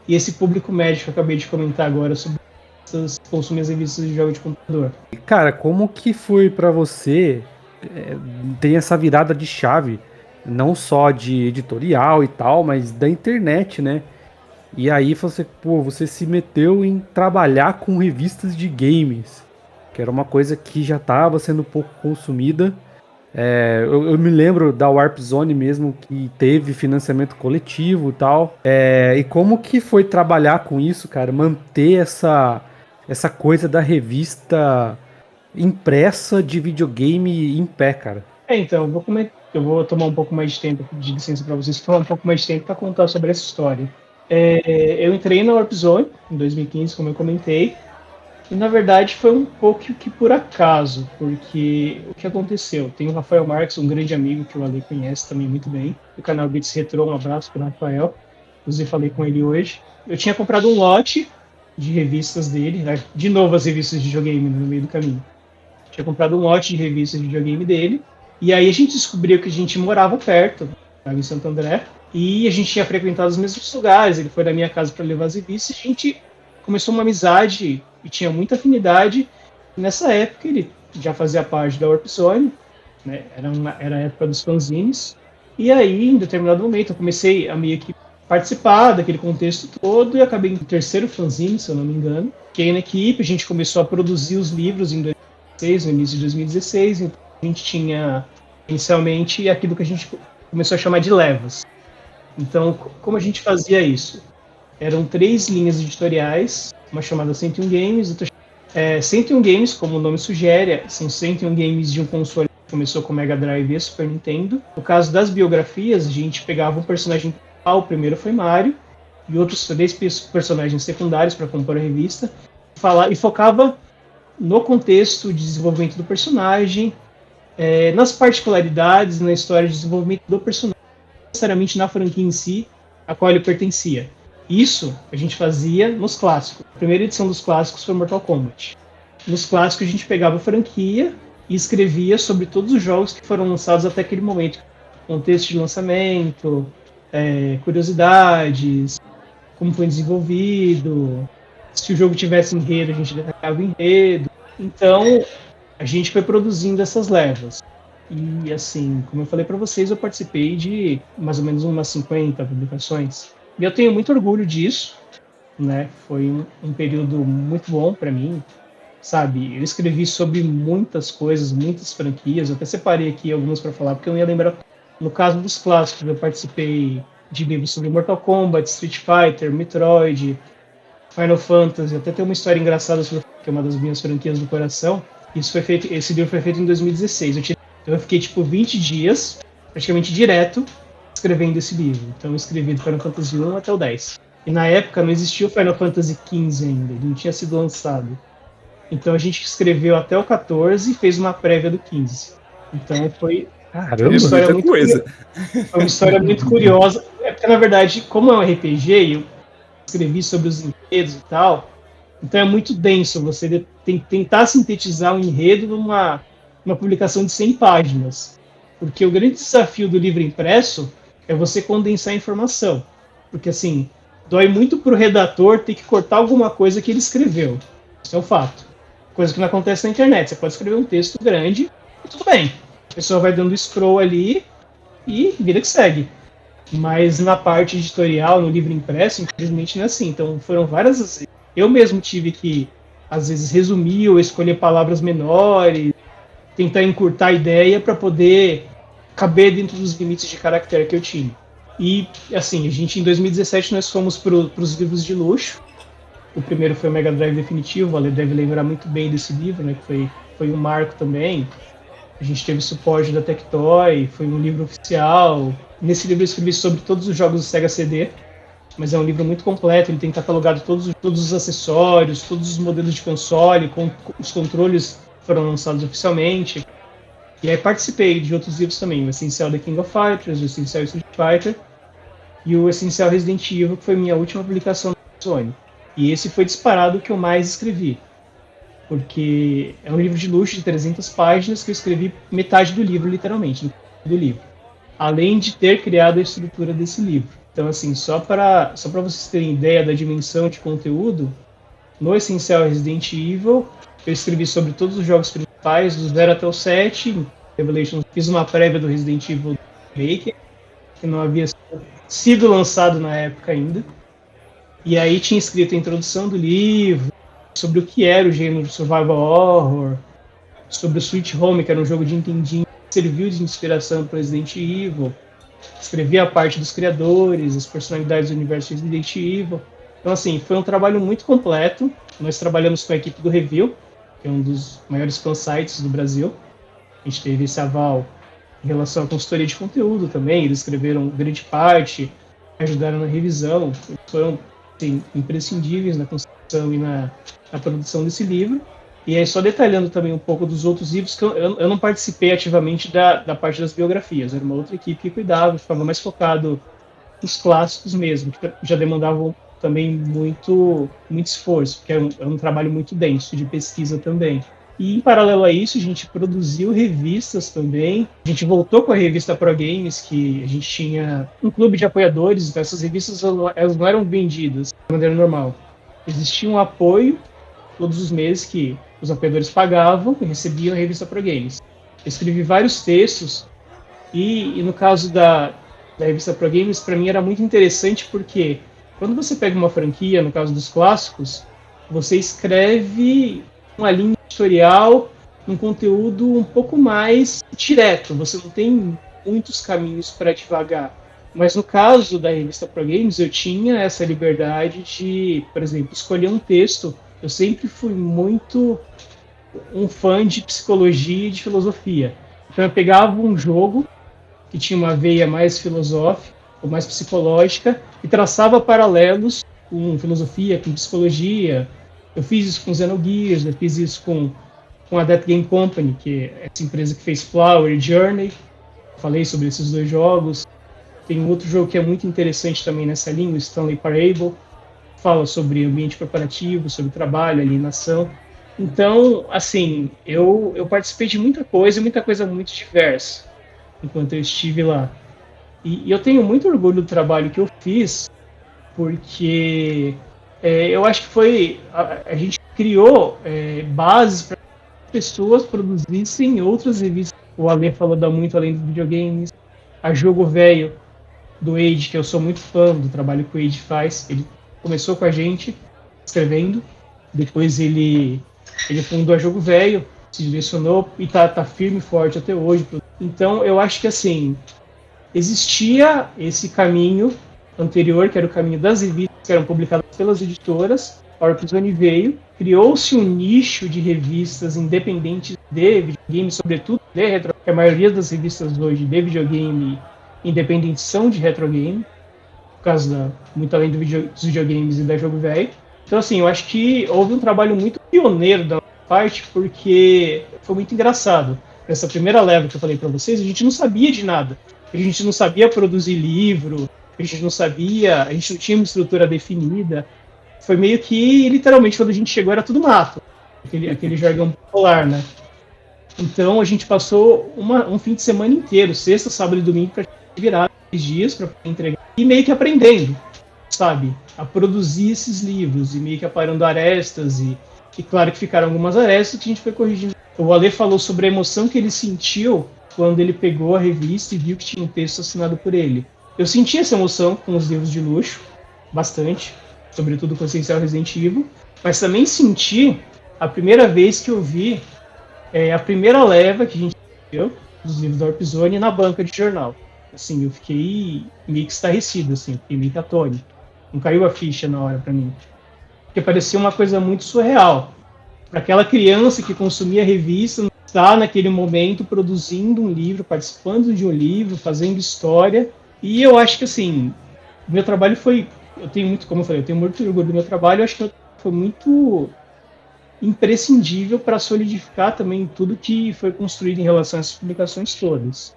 e esse público médio que eu acabei de comentar agora sobre consumir as revistas de jogos de computador. Cara, como que foi pra você ter essa virada de chave, não só de editorial e tal, mas da internet, né? E aí você se meteu em trabalhar com revistas de games, que era uma coisa que já estava sendo pouco consumida. Eu me lembro da Warp Zone mesmo, que teve financiamento coletivo e tal. E como que foi trabalhar com isso, cara? Manter essa coisa da revista impressa de videogame em pé, cara. Então, eu vou tomar um pouco mais de tempo, de licença para vocês, tomar um pouco mais de tempo para contar sobre essa história. Eu entrei na Warp Zone em 2015, como eu comentei, e na verdade foi um pouco que por acaso, porque o que aconteceu? Tem o Rafael Marques, um grande amigo que o Ale conhece também muito bem, do canal Beats Retro, um abraço para o Rafael, inclusive falei com ele hoje. Eu tinha comprado um lote de revistas dele, né? De novo as revistas de videogame no meio do caminho. Tinha comprado um lote de revistas de videogame dele, e aí a gente descobriu que a gente morava perto, em Santo André, e a gente tinha frequentado os mesmos lugares. Ele foi na minha casa para levar as revistas, e a gente começou uma amizade e tinha muita afinidade. Nessa época ele já fazia parte da Warp Zone, né? Era a época dos fanzines, e aí em determinado momento eu comecei a meio que participar daquele contexto todo, e acabei no terceiro fanzine, se eu não me engano. Fiquei na equipe, a gente começou a produzir os livros em 2016, no início de 2016, então a gente tinha inicialmente aquilo que a gente começou a chamar de levas. Então, como a gente fazia isso? Eram 3 linhas editoriais, uma chamada 101 Games, outra 101 Games, como o nome sugere, são 101 games de um console que começou com o Mega Drive e Super Nintendo. No caso das biografias, a gente pegava um personagem principal, o primeiro foi Mario, e outros 3 personagens secundários para compor a revista, e focava no contexto de desenvolvimento do personagem, nas particularidades, na história de desenvolvimento do personagem, não necessariamente na franquia em si, a qual ele pertencia. Isso a gente fazia nos clássicos. A primeira edição dos clássicos foi Mortal Kombat. Nos clássicos a gente pegava a franquia e escrevia sobre todos os jogos que foram lançados até aquele momento. Contexto de lançamento, curiosidades, como foi desenvolvido, se o jogo tivesse enredo, a gente detalhava o enredo. Então, a gente foi produzindo essas levas. E, assim, como eu falei para vocês, eu participei de mais ou menos umas 50 publicações. E eu tenho muito orgulho disso, né? Foi um período muito bom para mim, sabe? Eu escrevi sobre muitas coisas, muitas franquias. Eu até separei aqui algumas para falar, porque eu não ia lembrar. No caso dos clássicos, eu participei de livros sobre Mortal Kombat, Street Fighter, Metroid, Final Fantasy. Até tem uma história engraçada sobre que é uma das minhas franquias do coração. Esse livro foi feito em 2016. Eu fiquei tipo 20 dias, praticamente direto, escrevendo esse livro. Então eu escrevi do Final Fantasy 1 até o 10. E na época não existia o Final Fantasy 15 ainda, ele não tinha sido lançado. Então a gente escreveu até o 14 e fez uma prévia do 15. Então foi Caramba! uma história Muita coisa. foi uma história muito curiosa. É porque, na verdade, como é um RPG, e eu escrevi sobre os enredos e tal, então é muito denso você tentar sintetizar um enredo numa publicação de 100 páginas. Porque o grande desafio do livro impresso é você condensar a informação. Porque, assim, dói muito pro redator ter que cortar alguma coisa que ele escreveu. Isso é um fato. Coisa que não acontece na internet. Você pode escrever um texto grande e tudo bem. A pessoa vai dando scroll ali e vida que segue. Mas na parte editorial, no livro impresso, infelizmente não é assim. Então foram várias vezes. Eu mesmo tive que, às vezes, resumir ou escolher palavras menores, tentar encurtar a ideia para poder caber dentro dos limites de caractere que eu tinha. E, assim, a gente, em 2017, nós fomos para os livros de luxo. O primeiro foi o Mega Drive Definitivo, Ale deve lembrar muito bem desse livro, né, que foi um marco também. A gente teve suporte da Tectoy, foi um livro oficial. Nesse livro eu escrevi sobre todos os jogos do Sega CD, mas é um livro muito completo, ele tem catalogado todos os acessórios, todos os modelos de console, com os controles foram lançados oficialmente. E aí participei de outros livros também, o Essencial The King of Fighters, o Essencial Street Fighter e o Essencial Resident Evil, que foi minha última publicação na Sony. E esse foi disparado o que eu mais escrevi, porque é um livro de luxo de 300 páginas que eu escrevi metade do livro, literalmente, do livro. Além de ter criado a estrutura desse livro. Então, assim, só para vocês terem ideia da dimensão de conteúdo, no Essencial Resident Evil, eu escrevi sobre todos os jogos principais, do 0 até o 7, Revelations, fiz uma prévia do Resident Evil Remake, que não havia sido lançado na época ainda. E aí tinha escrito a introdução do livro, sobre o que era o gênero survival horror, sobre o Sweet Home, que era um jogo de Nintendinho que serviu de inspiração para Resident Evil. Escrevi a parte dos criadores, as personalidades do universo de Resident Evil. Então, assim, foi um trabalho muito completo. Nós trabalhamos com a equipe do Review, que é um dos maiores fansites do Brasil. A gente teve esse aval em relação à consultoria de conteúdo também. Eles escreveram grande parte, ajudaram na revisão. Foram, assim, imprescindíveis na construção e na produção desse livro. E aí, só detalhando também um pouco dos outros livros, que eu não participei ativamente da parte das biografias, era uma outra equipe que cuidava, ficava mais focado nos clássicos mesmo, que já demandavam também muito esforço, porque é um trabalho muito denso de pesquisa também. E, em paralelo a isso, a gente produziu revistas também. A gente voltou com a revista Pro Games, que a gente tinha um clube de apoiadores, então essas revistas elas não eram vendidas de maneira normal. Existia um apoio todos os meses que os apoiadores pagavam e recebiam a revista Pro Games. Eu escrevi vários textos e no caso da revista Pro Games, para mim era muito interessante porque quando você pega uma franquia, no caso dos clássicos, você escreve uma linha editorial, um conteúdo um pouco mais direto, você não tem muitos caminhos para divagar. Mas no caso da revista Pro Games, eu tinha essa liberdade de, por exemplo, escolher um texto. Eu sempre fui muito um fã de psicologia e de filosofia. Então eu pegava um jogo que tinha uma veia mais filosófica, ou mais psicológica, e traçava paralelos com filosofia, com psicologia. Eu fiz isso com Xenogears, eu fiz isso com a That Game Company, que é essa empresa que fez Flower e Journey. Falei sobre esses dois jogos. Tem um outro jogo que é muito interessante também nessa linha, o Stanley Parable. Fala sobre ambiente corporativo, sobre trabalho, alienação. Então, assim, eu participei de muita coisa muito diversa enquanto eu estive lá. E eu tenho muito orgulho do trabalho que eu fiz, porque eu acho que foi... A gente criou bases para pessoas produzissem outras revistas. O Ale falou da Muito Além dos Videogames, a Jogo Velho, do Age, que eu sou muito fã do trabalho que o Age faz. Ele começou com a gente escrevendo, depois ele fundou a Jogo Velho, se direcionou e tá firme e forte até hoje. Então eu acho que assim, existia esse caminho anterior, que era o caminho das revistas que eram publicadas pelas editoras. A Orpzone veio, criou-se um nicho de revistas independentes de videogame, sobretudo de retro, que a maioria das revistas hoje de videogame independentes são de retrogame, por causa da Muito Além dos Videogames e da Jogo Velho. Então, assim, eu acho que houve um trabalho muito pioneiro da parte, porque foi muito engraçado. Nessa primeira leva que eu falei para vocês, a gente não sabia de nada. A gente não sabia produzir livro, a gente não tinha uma estrutura definida. Foi meio que, literalmente, quando a gente chegou era tudo mato. Aquele jargão popular, né? Então a gente passou um fim de semana inteiro, sexta, sábado e domingo, para virar 3 dias para entregar. E meio que aprendendo, sabe? A produzir esses livros e meio que aparando arestas. E claro que ficaram algumas arestas que a gente foi corrigindo. O Ale falou sobre a emoção que ele sentiu quando ele pegou a revista e viu que tinha um texto assinado por ele. Eu senti essa emoção com os livros de luxo, bastante, sobretudo com o Essencial Resident Evil, mas também senti a primeira vez que eu vi a primeira leva que a gente viu dos livros da Warp Zone na banca de jornal. Assim, eu fiquei meio que estarrecido, assim, fiquei meio que atônito. Não caiu a ficha na hora para mim. Porque parecia uma coisa muito surreal. Para aquela criança que consumia revista, está naquele momento produzindo um livro, participando de um livro, fazendo história. E eu acho que, assim, o meu trabalho foi... Eu tenho muito, como eu falei, eu tenho muito orgulho do meu trabalho. Eu acho que foi muito imprescindível para solidificar também tudo que foi construído em relação a essas publicações todas.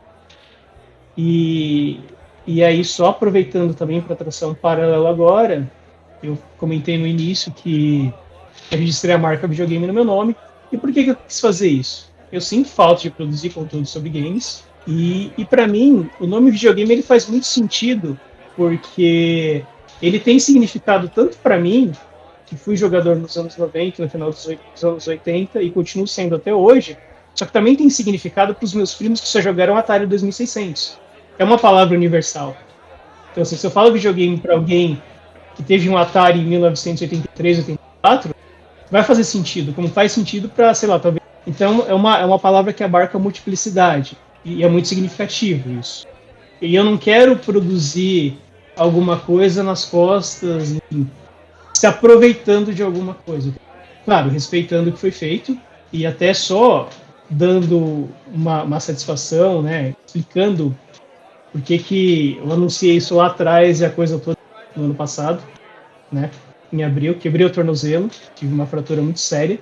E aí, só aproveitando também para traçar um paralelo agora, eu comentei no início que eu registrei a marca videogame no meu nome. E por que eu quis fazer isso? Eu sinto falta de produzir conteúdo sobre games. E para mim, o nome videogame ele faz muito sentido, porque ele tem significado tanto para mim, que fui jogador nos anos 90, no final dos anos 80, e continuo sendo até hoje, só que também tem significado para os meus primos que só jogaram Atari 2600. É uma palavra universal. Então, assim, se eu falo videogame para alguém que teve um Atari em 1983, 84, vai fazer sentido, como faz sentido para, sei lá, talvez... Então, é uma palavra que abarca a multiplicidade, e é muito significativo isso. E eu não quero produzir alguma coisa nas costas, enfim, se aproveitando de alguma coisa. Claro, respeitando o que foi feito e até só dando uma satisfação, né, explicando por que eu anunciei isso lá atrás e a coisa toda no ano passado, né, em abril, quebrei o tornozelo, tive uma fratura muito séria,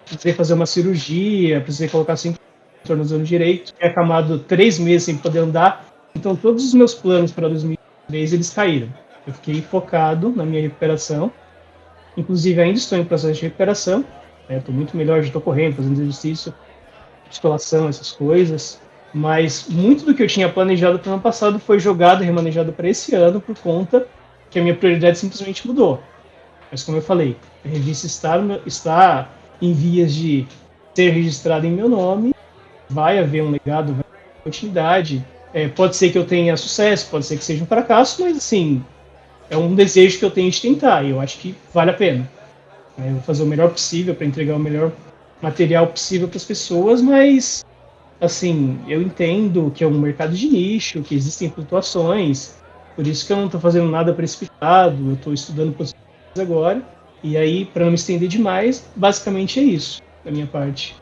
precisei fazer uma cirurgia, precisei colocar 5 no tornozelo direito, fiquei acamado 3 meses sem poder andar, então todos os meus planos para 2023 eles caíram. Eu fiquei focado na minha recuperação. Inclusive, ainda estou em processo de recuperação. Estou muito melhor, já estou correndo, fazendo exercício, musculação, essas coisas. Mas muito do que eu tinha planejado para o ano passado foi jogado e remanejado para esse ano por conta que a minha prioridade simplesmente mudou. Mas, como eu falei, a revista está em vias de ser registrada em meu nome. Vai haver um legado, vai haver uma continuidade. Pode ser que eu tenha sucesso, pode ser que seja um fracasso, mas, assim... é um desejo que eu tenho de tentar, e eu acho que vale a pena. Eu vou fazer o melhor possível para entregar o melhor material possível para as pessoas, mas, assim, eu entendo que é um mercado de nicho, que existem flutuações, por isso que eu não estou fazendo nada precipitado, eu estou estudando possibilidades agora, e aí, para não me estender demais, basicamente é isso, da minha parte,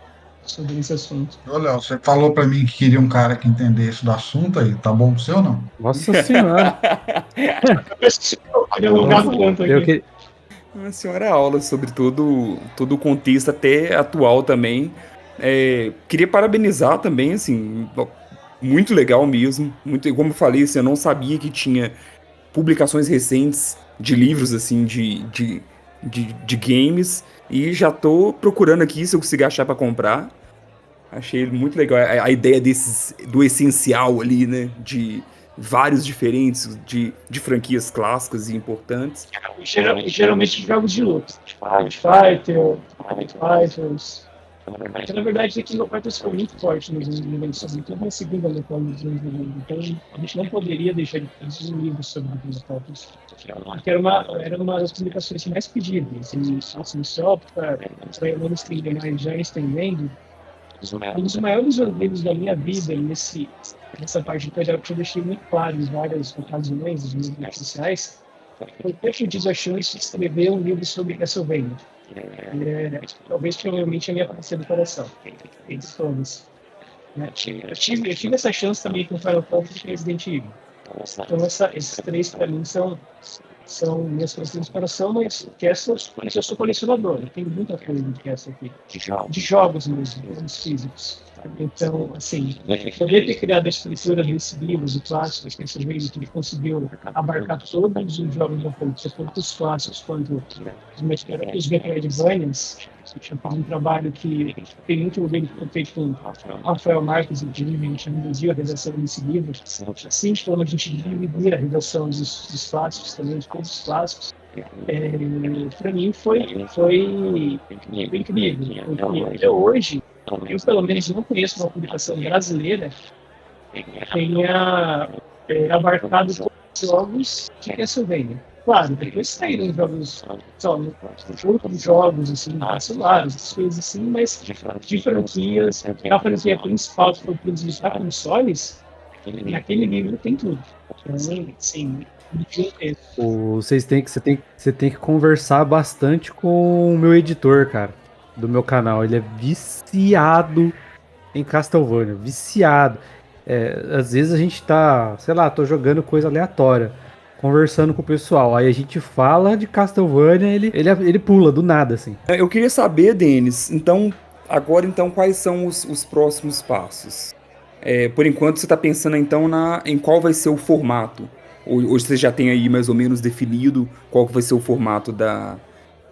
sobre esse assunto. Ô, Léo, você falou para mim que queria um cara que entendesse do assunto aí, tá bom pro seu ou não? Nossa senhora. Eu que... Uma senhora aula sobre todo o contexto, até atual também. Queria parabenizar também, assim, muito legal mesmo. Muito, como eu falei, assim, eu não sabia que tinha publicações recentes de livros, assim, de games. E já tô procurando aqui se eu conseguir achar para comprar. Achei muito legal a ideia do essencial ali, né? De vários diferentes, de franquias clássicas e importantes. Geralmente jogos de luta. Street Fighter, Fighters. Na verdade, aqui no Fighters foi muito forte nos anos 90, então uma segunda metade dos anos 90. Então a gente não poderia deixar de fazer um livro sobre os Fighters. Porque era uma das publicações mais pedidas. E assim, software, já estendendo. Um dos maiores orgulhos da minha vida nessa parte de projeto que eu deixei muito claro em várias ocasiões, nos meus redes sociais, foi ter tido a chance de escrever um livro sobre Castlevania. Talvez provavelmente a minha parte do coração. Eles todos. Eu tive essa chance também com Final Fantasy e Resident Evil. Então esses três para mim são são minhas coisas de inspiração, mas essas, eu sou colecionador, eu tenho muita coisa de essa aqui, de jogos mesmo, jogos físicos. Então, assim, poder ter criado a estrutura desse livro, de clássicos, que esse livro que ele conseguiu abarcar todos os jogos da franquia, tanto os clássicos quanto os Metroidvanias, é um trabalho que tem muito bem feito com Rafael Marques e Jimmy, a gente dividiu a redação desse livro, assim como a gente dividia a redação dos clássicos também, de todos os clássicos. Para mim foi incrível. Até hoje, eu pelo menos não conheço uma publicação brasileira que tenha abarcado todos os jogos de Castlevania. Claro, depois saíram jogos, outros jogos, assim, celulares, essas coisas assim, mas de franquias, a franquia principal que foi produzida para consoles, naquele livro tem tudo. Então, assim, Você tem que conversar bastante com o meu editor, cara, do meu canal. Ele é viciado em Castlevania, viciado. Às vezes a gente tá, sei lá, tô jogando coisa aleatória, conversando com o pessoal. Aí a gente fala de Castlevania, ele pula do nada, assim. Eu queria saber, Denis, então, agora então, quais são os próximos passos? Por enquanto, você está pensando então em qual vai ser o formato? Ou você já tem aí mais ou menos definido qual que vai ser o formato da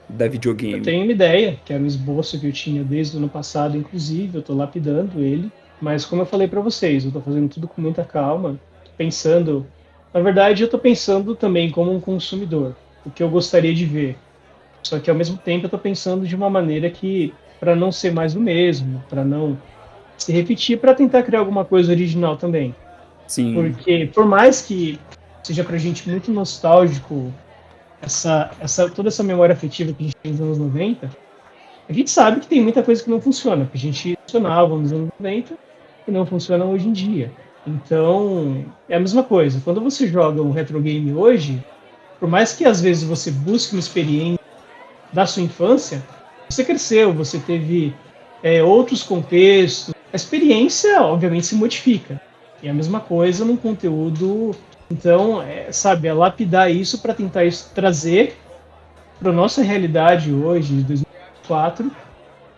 eu videogame? tenho uma ideia, que era um esboço que eu tinha desde o ano passado, inclusive, eu estou lapidando ele. Mas como eu falei para vocês, eu estou fazendo tudo com muita calma, pensando. Na verdade, eu estou pensando também como um consumidor, o que eu gostaria de ver. Só que ao mesmo tempo eu estou pensando de uma maneira que, para não ser mais o mesmo, para não se repetir, para tentar criar alguma coisa original também. Sim. Porque por mais que seja pra gente muito nostálgico toda essa memória afetiva que a gente tem nos anos 90, a gente sabe que tem muita coisa que não funciona, que a gente funcionava nos anos 90 e não funciona hoje em dia. Então, é a mesma coisa. Quando você joga um retro game hoje, por mais que às vezes você busque uma experiência da sua infância, você cresceu, você teve outros contextos, a experiência obviamente se modifica. E a mesma coisa num conteúdo. Então, sabe, lapidar isso para tentar trazer para a nossa realidade hoje, de 2004,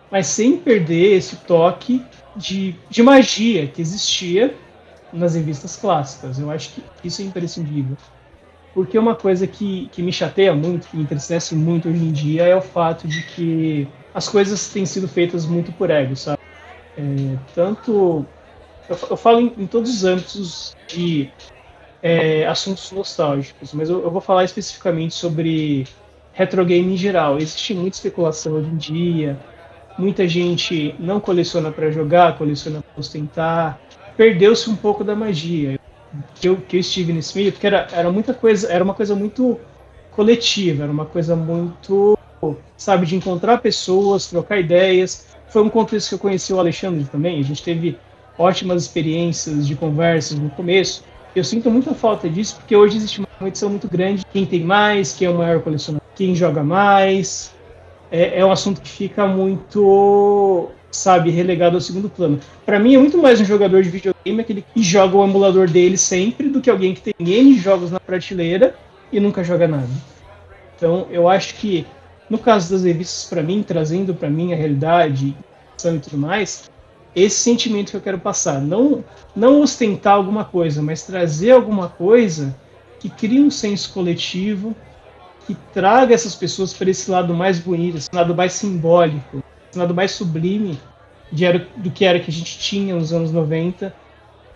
mas sem perder esse toque de magia que existia nas revistas clássicas. Eu acho que isso é imprescindível. Porque uma coisa que me chateia muito, que me entristece muito hoje em dia, é o fato de que as coisas têm sido feitas muito por ego, sabe? Tanto... Eu falo em todos os âmbitos de assuntos nostálgicos, mas eu vou falar especificamente sobre retro game em geral. Existe muita especulação hoje em dia, muita gente não coleciona para jogar, coleciona para ostentar. Perdeu-se um pouco da magia. Que eu estive nesse meio, porque era muita coisa, era uma coisa muito coletiva, era uma coisa muito, sabe, de encontrar pessoas, trocar ideias. Foi um contexto que eu conheci o Alexandre também, a gente teve ótimas experiências de conversas no começo. Eu sinto muita falta disso, porque hoje existe uma competição muito grande. Quem tem mais, quem é o maior colecionador, quem joga mais. É um assunto que fica muito, sabe, relegado ao segundo plano. Para mim, é muito mais um jogador de videogame aquele que joga o emulador dele sempre do que alguém que tem N jogos na prateleira e nunca joga nada. Então, eu acho que, no caso das revistas, para mim, trazendo para mim a realidade e tudo mais, esse sentimento que eu quero passar. Não ostentar alguma coisa, mas trazer alguma coisa que crie um senso coletivo, que traga essas pessoas para esse lado mais bonito, esse lado mais simbólico, esse lado mais sublime do que era que a gente tinha nos anos 90,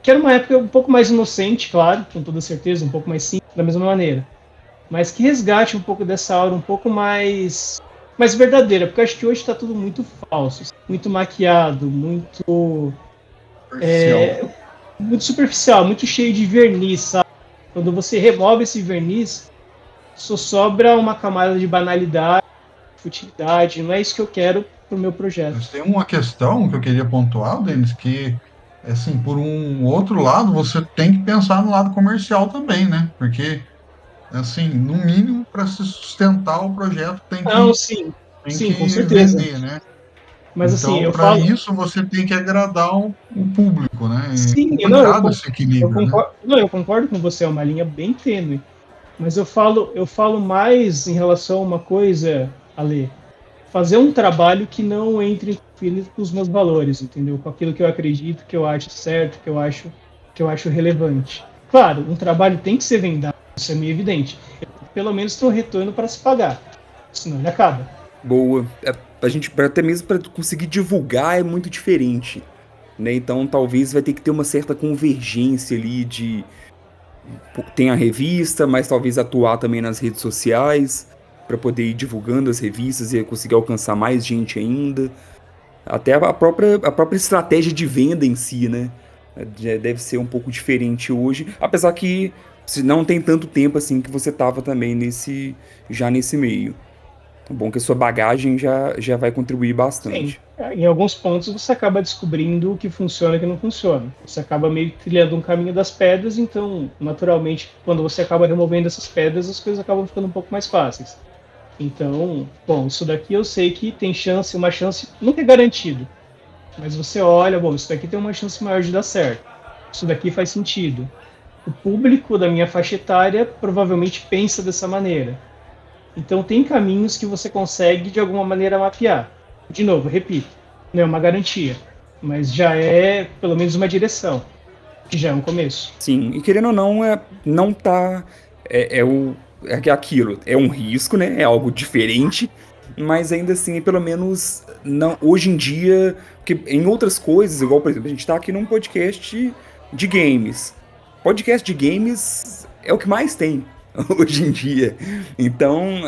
que era uma época um pouco mais inocente, claro, com toda certeza, um pouco mais simples, da mesma maneira, mas que resgate um pouco dessa aura um pouco mais verdadeira, porque eu acho que hoje está tudo muito falso, muito maquiado, muito superficial, muito cheio de verniz, sabe? Quando você remove esse verniz, só sobra uma camada de banalidade, futilidade. Não é isso que eu quero pro meu projeto. Mas tem uma questão que eu queria pontuar, Denis, que, assim, por um outro lado, você tem que pensar no lado comercial também, né? Porque, assim, no mínimo, para se sustentar o projeto, Sim, tem sim, que com certeza. vender, né? Mas então, assim, eu para falo... isso, você tem que agradar o público, né? Sim, É complicado esse equilíbrio, né? eu concordo com você, é uma linha bem tênue. Mas eu falo mais em relação a uma coisa, Ale, fazer um trabalho que não entre em conflito com os meus valores, entendeu? Com aquilo que eu acredito, que eu acho certo, que eu acho relevante. Claro, um trabalho tem que ser vendado, isso é meio evidente. Pelo menos tem um retorno para se pagar, senão ele acaba. Boa. A gente, até mesmo para conseguir divulgar, é muito diferente, né? Então talvez vai ter que ter uma certa convergência ali de tem a revista, mas talvez atuar também nas redes sociais para poder ir divulgando as revistas e conseguir alcançar mais gente ainda. Até a própria estratégia de venda em si, né? Já deve ser um pouco diferente hoje, apesar que se não tem tanto tempo assim que você tava também já nesse meio. É bom que a sua bagagem já vai contribuir Sim, bastante. em alguns pontos você acaba descobrindo o que funciona e o que não funciona. Você acaba meio que trilhando um caminho das pedras, então, naturalmente, quando você acaba removendo essas pedras, as coisas acabam ficando um pouco mais fáceis. Então, bom, isso daqui eu sei que tem chance, uma chance, nunca é garantido, mas você olha, bom, isso daqui tem uma chance maior de dar certo. Isso daqui faz sentido. O público da minha faixa etária provavelmente pensa dessa maneira. Então, tem caminhos que você consegue, de alguma maneira, mapear. De novo, repito, não é uma garantia, mas já é pelo menos uma direção, que já é um começo. Sim, e querendo ou não, não tá. É aquilo, é um risco, né? É algo diferente, mas ainda assim, pelo menos, não, hoje em dia, que em outras coisas, igual, por exemplo, a gente tá aqui num podcast de games. Podcast de games é o que mais tem hoje em dia. Então,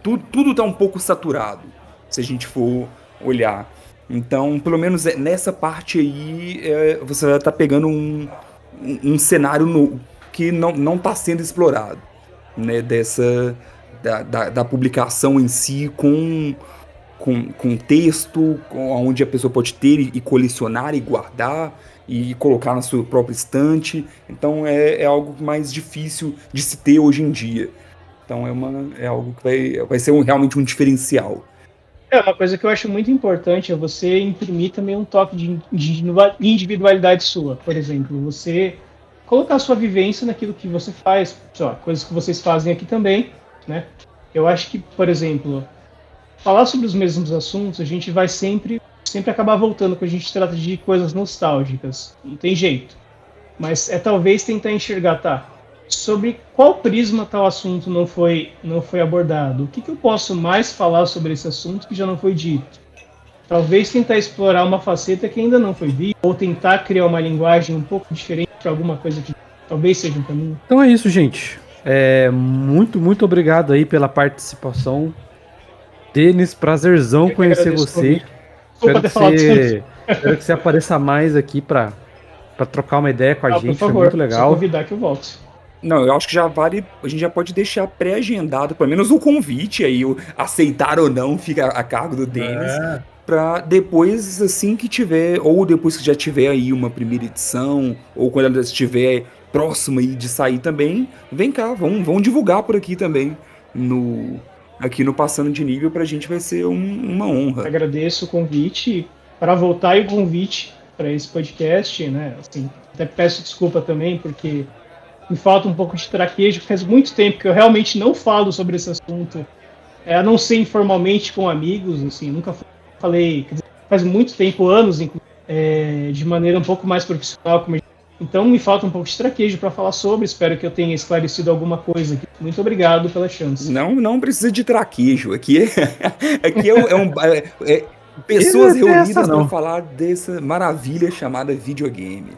tudo tá um pouco saturado, se a gente for olhar. Então, pelo menos nessa parte aí, você vai estar pegando um cenário que não está sendo explorado, né? Da publicação em si com texto, onde a pessoa pode ter e colecionar e guardar e colocar na sua própria estante. Então é algo mais difícil de se ter hoje em dia. Então é algo que vai ser realmente um diferencial. Uma coisa que eu acho muito importante é você imprimir também um toque de individualidade sua. Por exemplo, você colocar sua vivência naquilo que você faz, sei lá, coisas que vocês fazem aqui também, né? Eu acho que, por exemplo, falar sobre os mesmos assuntos, a gente vai sempre acabar voltando quando a gente trata de coisas nostálgicas. Não tem jeito. Mas é talvez tentar enxergar, tá? Sobre qual prisma tal assunto não foi abordado? O que eu posso mais falar sobre esse assunto que já não foi dito? Talvez tentar explorar uma faceta que ainda não foi vista, ou tentar criar uma linguagem um pouco diferente para alguma coisa que talvez seja um caminho. Então é isso, gente. Muito obrigado aí pela participação. Denis, prazerzão Eu que conhecer agradeço o você. convite. Desculpa Espero ter falado tanto. espero que você apareça mais aqui para trocar uma ideia com a Por gente. Foi favor, muito só legal. convidar que eu volto. Não, eu acho que já vale. A gente já pode deixar pré-agendado, pelo menos o convite aí, o aceitar ou não, fica a cargo do Denis. Pra depois, assim que tiver, ou depois que já tiver aí uma primeira edição, ou quando ela estiver próxima aí de sair também, vem cá, vamos divulgar por aqui também, aqui no Passando de Nível, pra gente vai ser uma honra. Agradeço o convite. Para voltar e o convite para esse podcast, né? Assim, até peço desculpa também, porque me falta um pouco de traquejo. Faz muito tempo que eu realmente não falo sobre esse assunto, a não ser informalmente com amigos, assim, nunca falei, quer dizer, faz muito tempo, anos, de maneira um pouco mais profissional. Então me falta um pouco de traquejo para falar sobre, espero que eu tenha esclarecido alguma coisa aqui. Muito obrigado pela chance. Não precisa de traquejo, aqui pessoas Não tem essa, reunidas para não. falar dessa maravilha chamada videogame.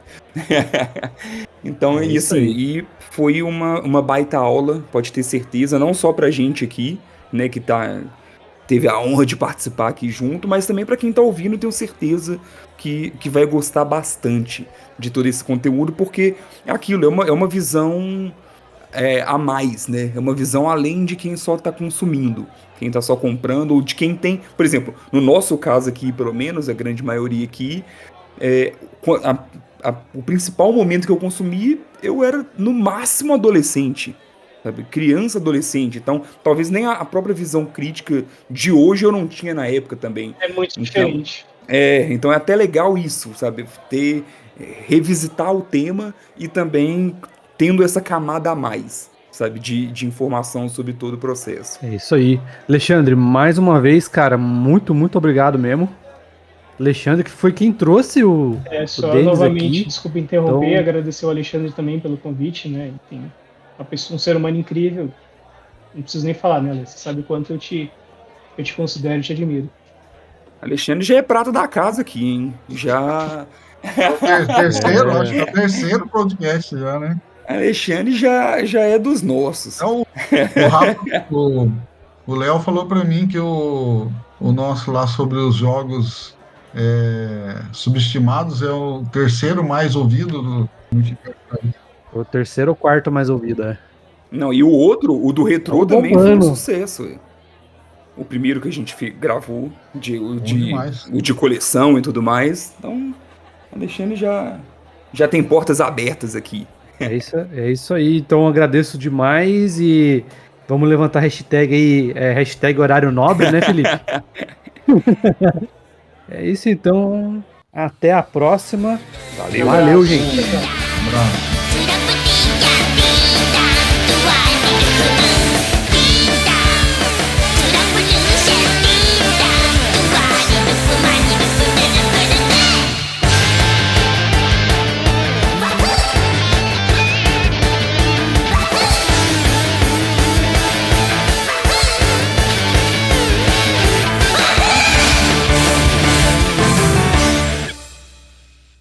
Então é É isso isso aí. aí. E foi uma baita aula, pode ter certeza, não só pra gente aqui, né, que teve a honra de participar aqui junto, mas também pra quem tá ouvindo, tenho certeza que vai gostar bastante de todo esse conteúdo, porque é aquilo, é uma visão a mais, né? É uma visão além de quem só tá consumindo, quem tá só comprando, ou de quem tem, por exemplo, no nosso caso aqui, pelo menos, a grande maioria aqui, é, o principal momento que eu consumi, eu era no máximo adolescente, sabe? Criança, adolescente. Então, talvez nem a própria visão crítica de hoje eu não tinha na época também. É muito Então, diferente. então é até legal isso, sabe? Revisitar o tema e também tendo essa camada a mais. sabe, de informação sobre todo o processo. É isso aí. Alexandre, mais uma vez, cara, muito, muito obrigado mesmo. Alexandre, que foi quem trouxe o Só Denis novamente, aqui. desculpa interromper, Então, agradecer ao Alexandre também pelo convite, né? Enfim, uma pessoa, um ser humano incrível. Não preciso nem falar, né, Ale? Você sabe o quanto eu te considero e te admiro. Alexandre já é prata da casa aqui, hein? Já. Terceiro, É. acho que é o terceiro podcast já, né? Alexandre já é dos nossos. Então, o Rafa, o Léo falou para mim que o nosso lá sobre os jogos subestimados é o terceiro mais ouvido do Multiverso. o terceiro ou quarto mais ouvido, é. Não, e o outro, o do retrô, Tamo também foi um bombando. sucesso. O primeiro que a gente gravou, Bom demais. o de coleção e tudo mais. Então, Alexandre já tem portas abertas aqui. É isso aí. Então agradeço demais e vamos levantar a hashtag aí, hashtag horário nobre, né, Felipe? É isso então. Até a próxima. Valeu. Valeu, gente. Tchau, tchau. Um abraço.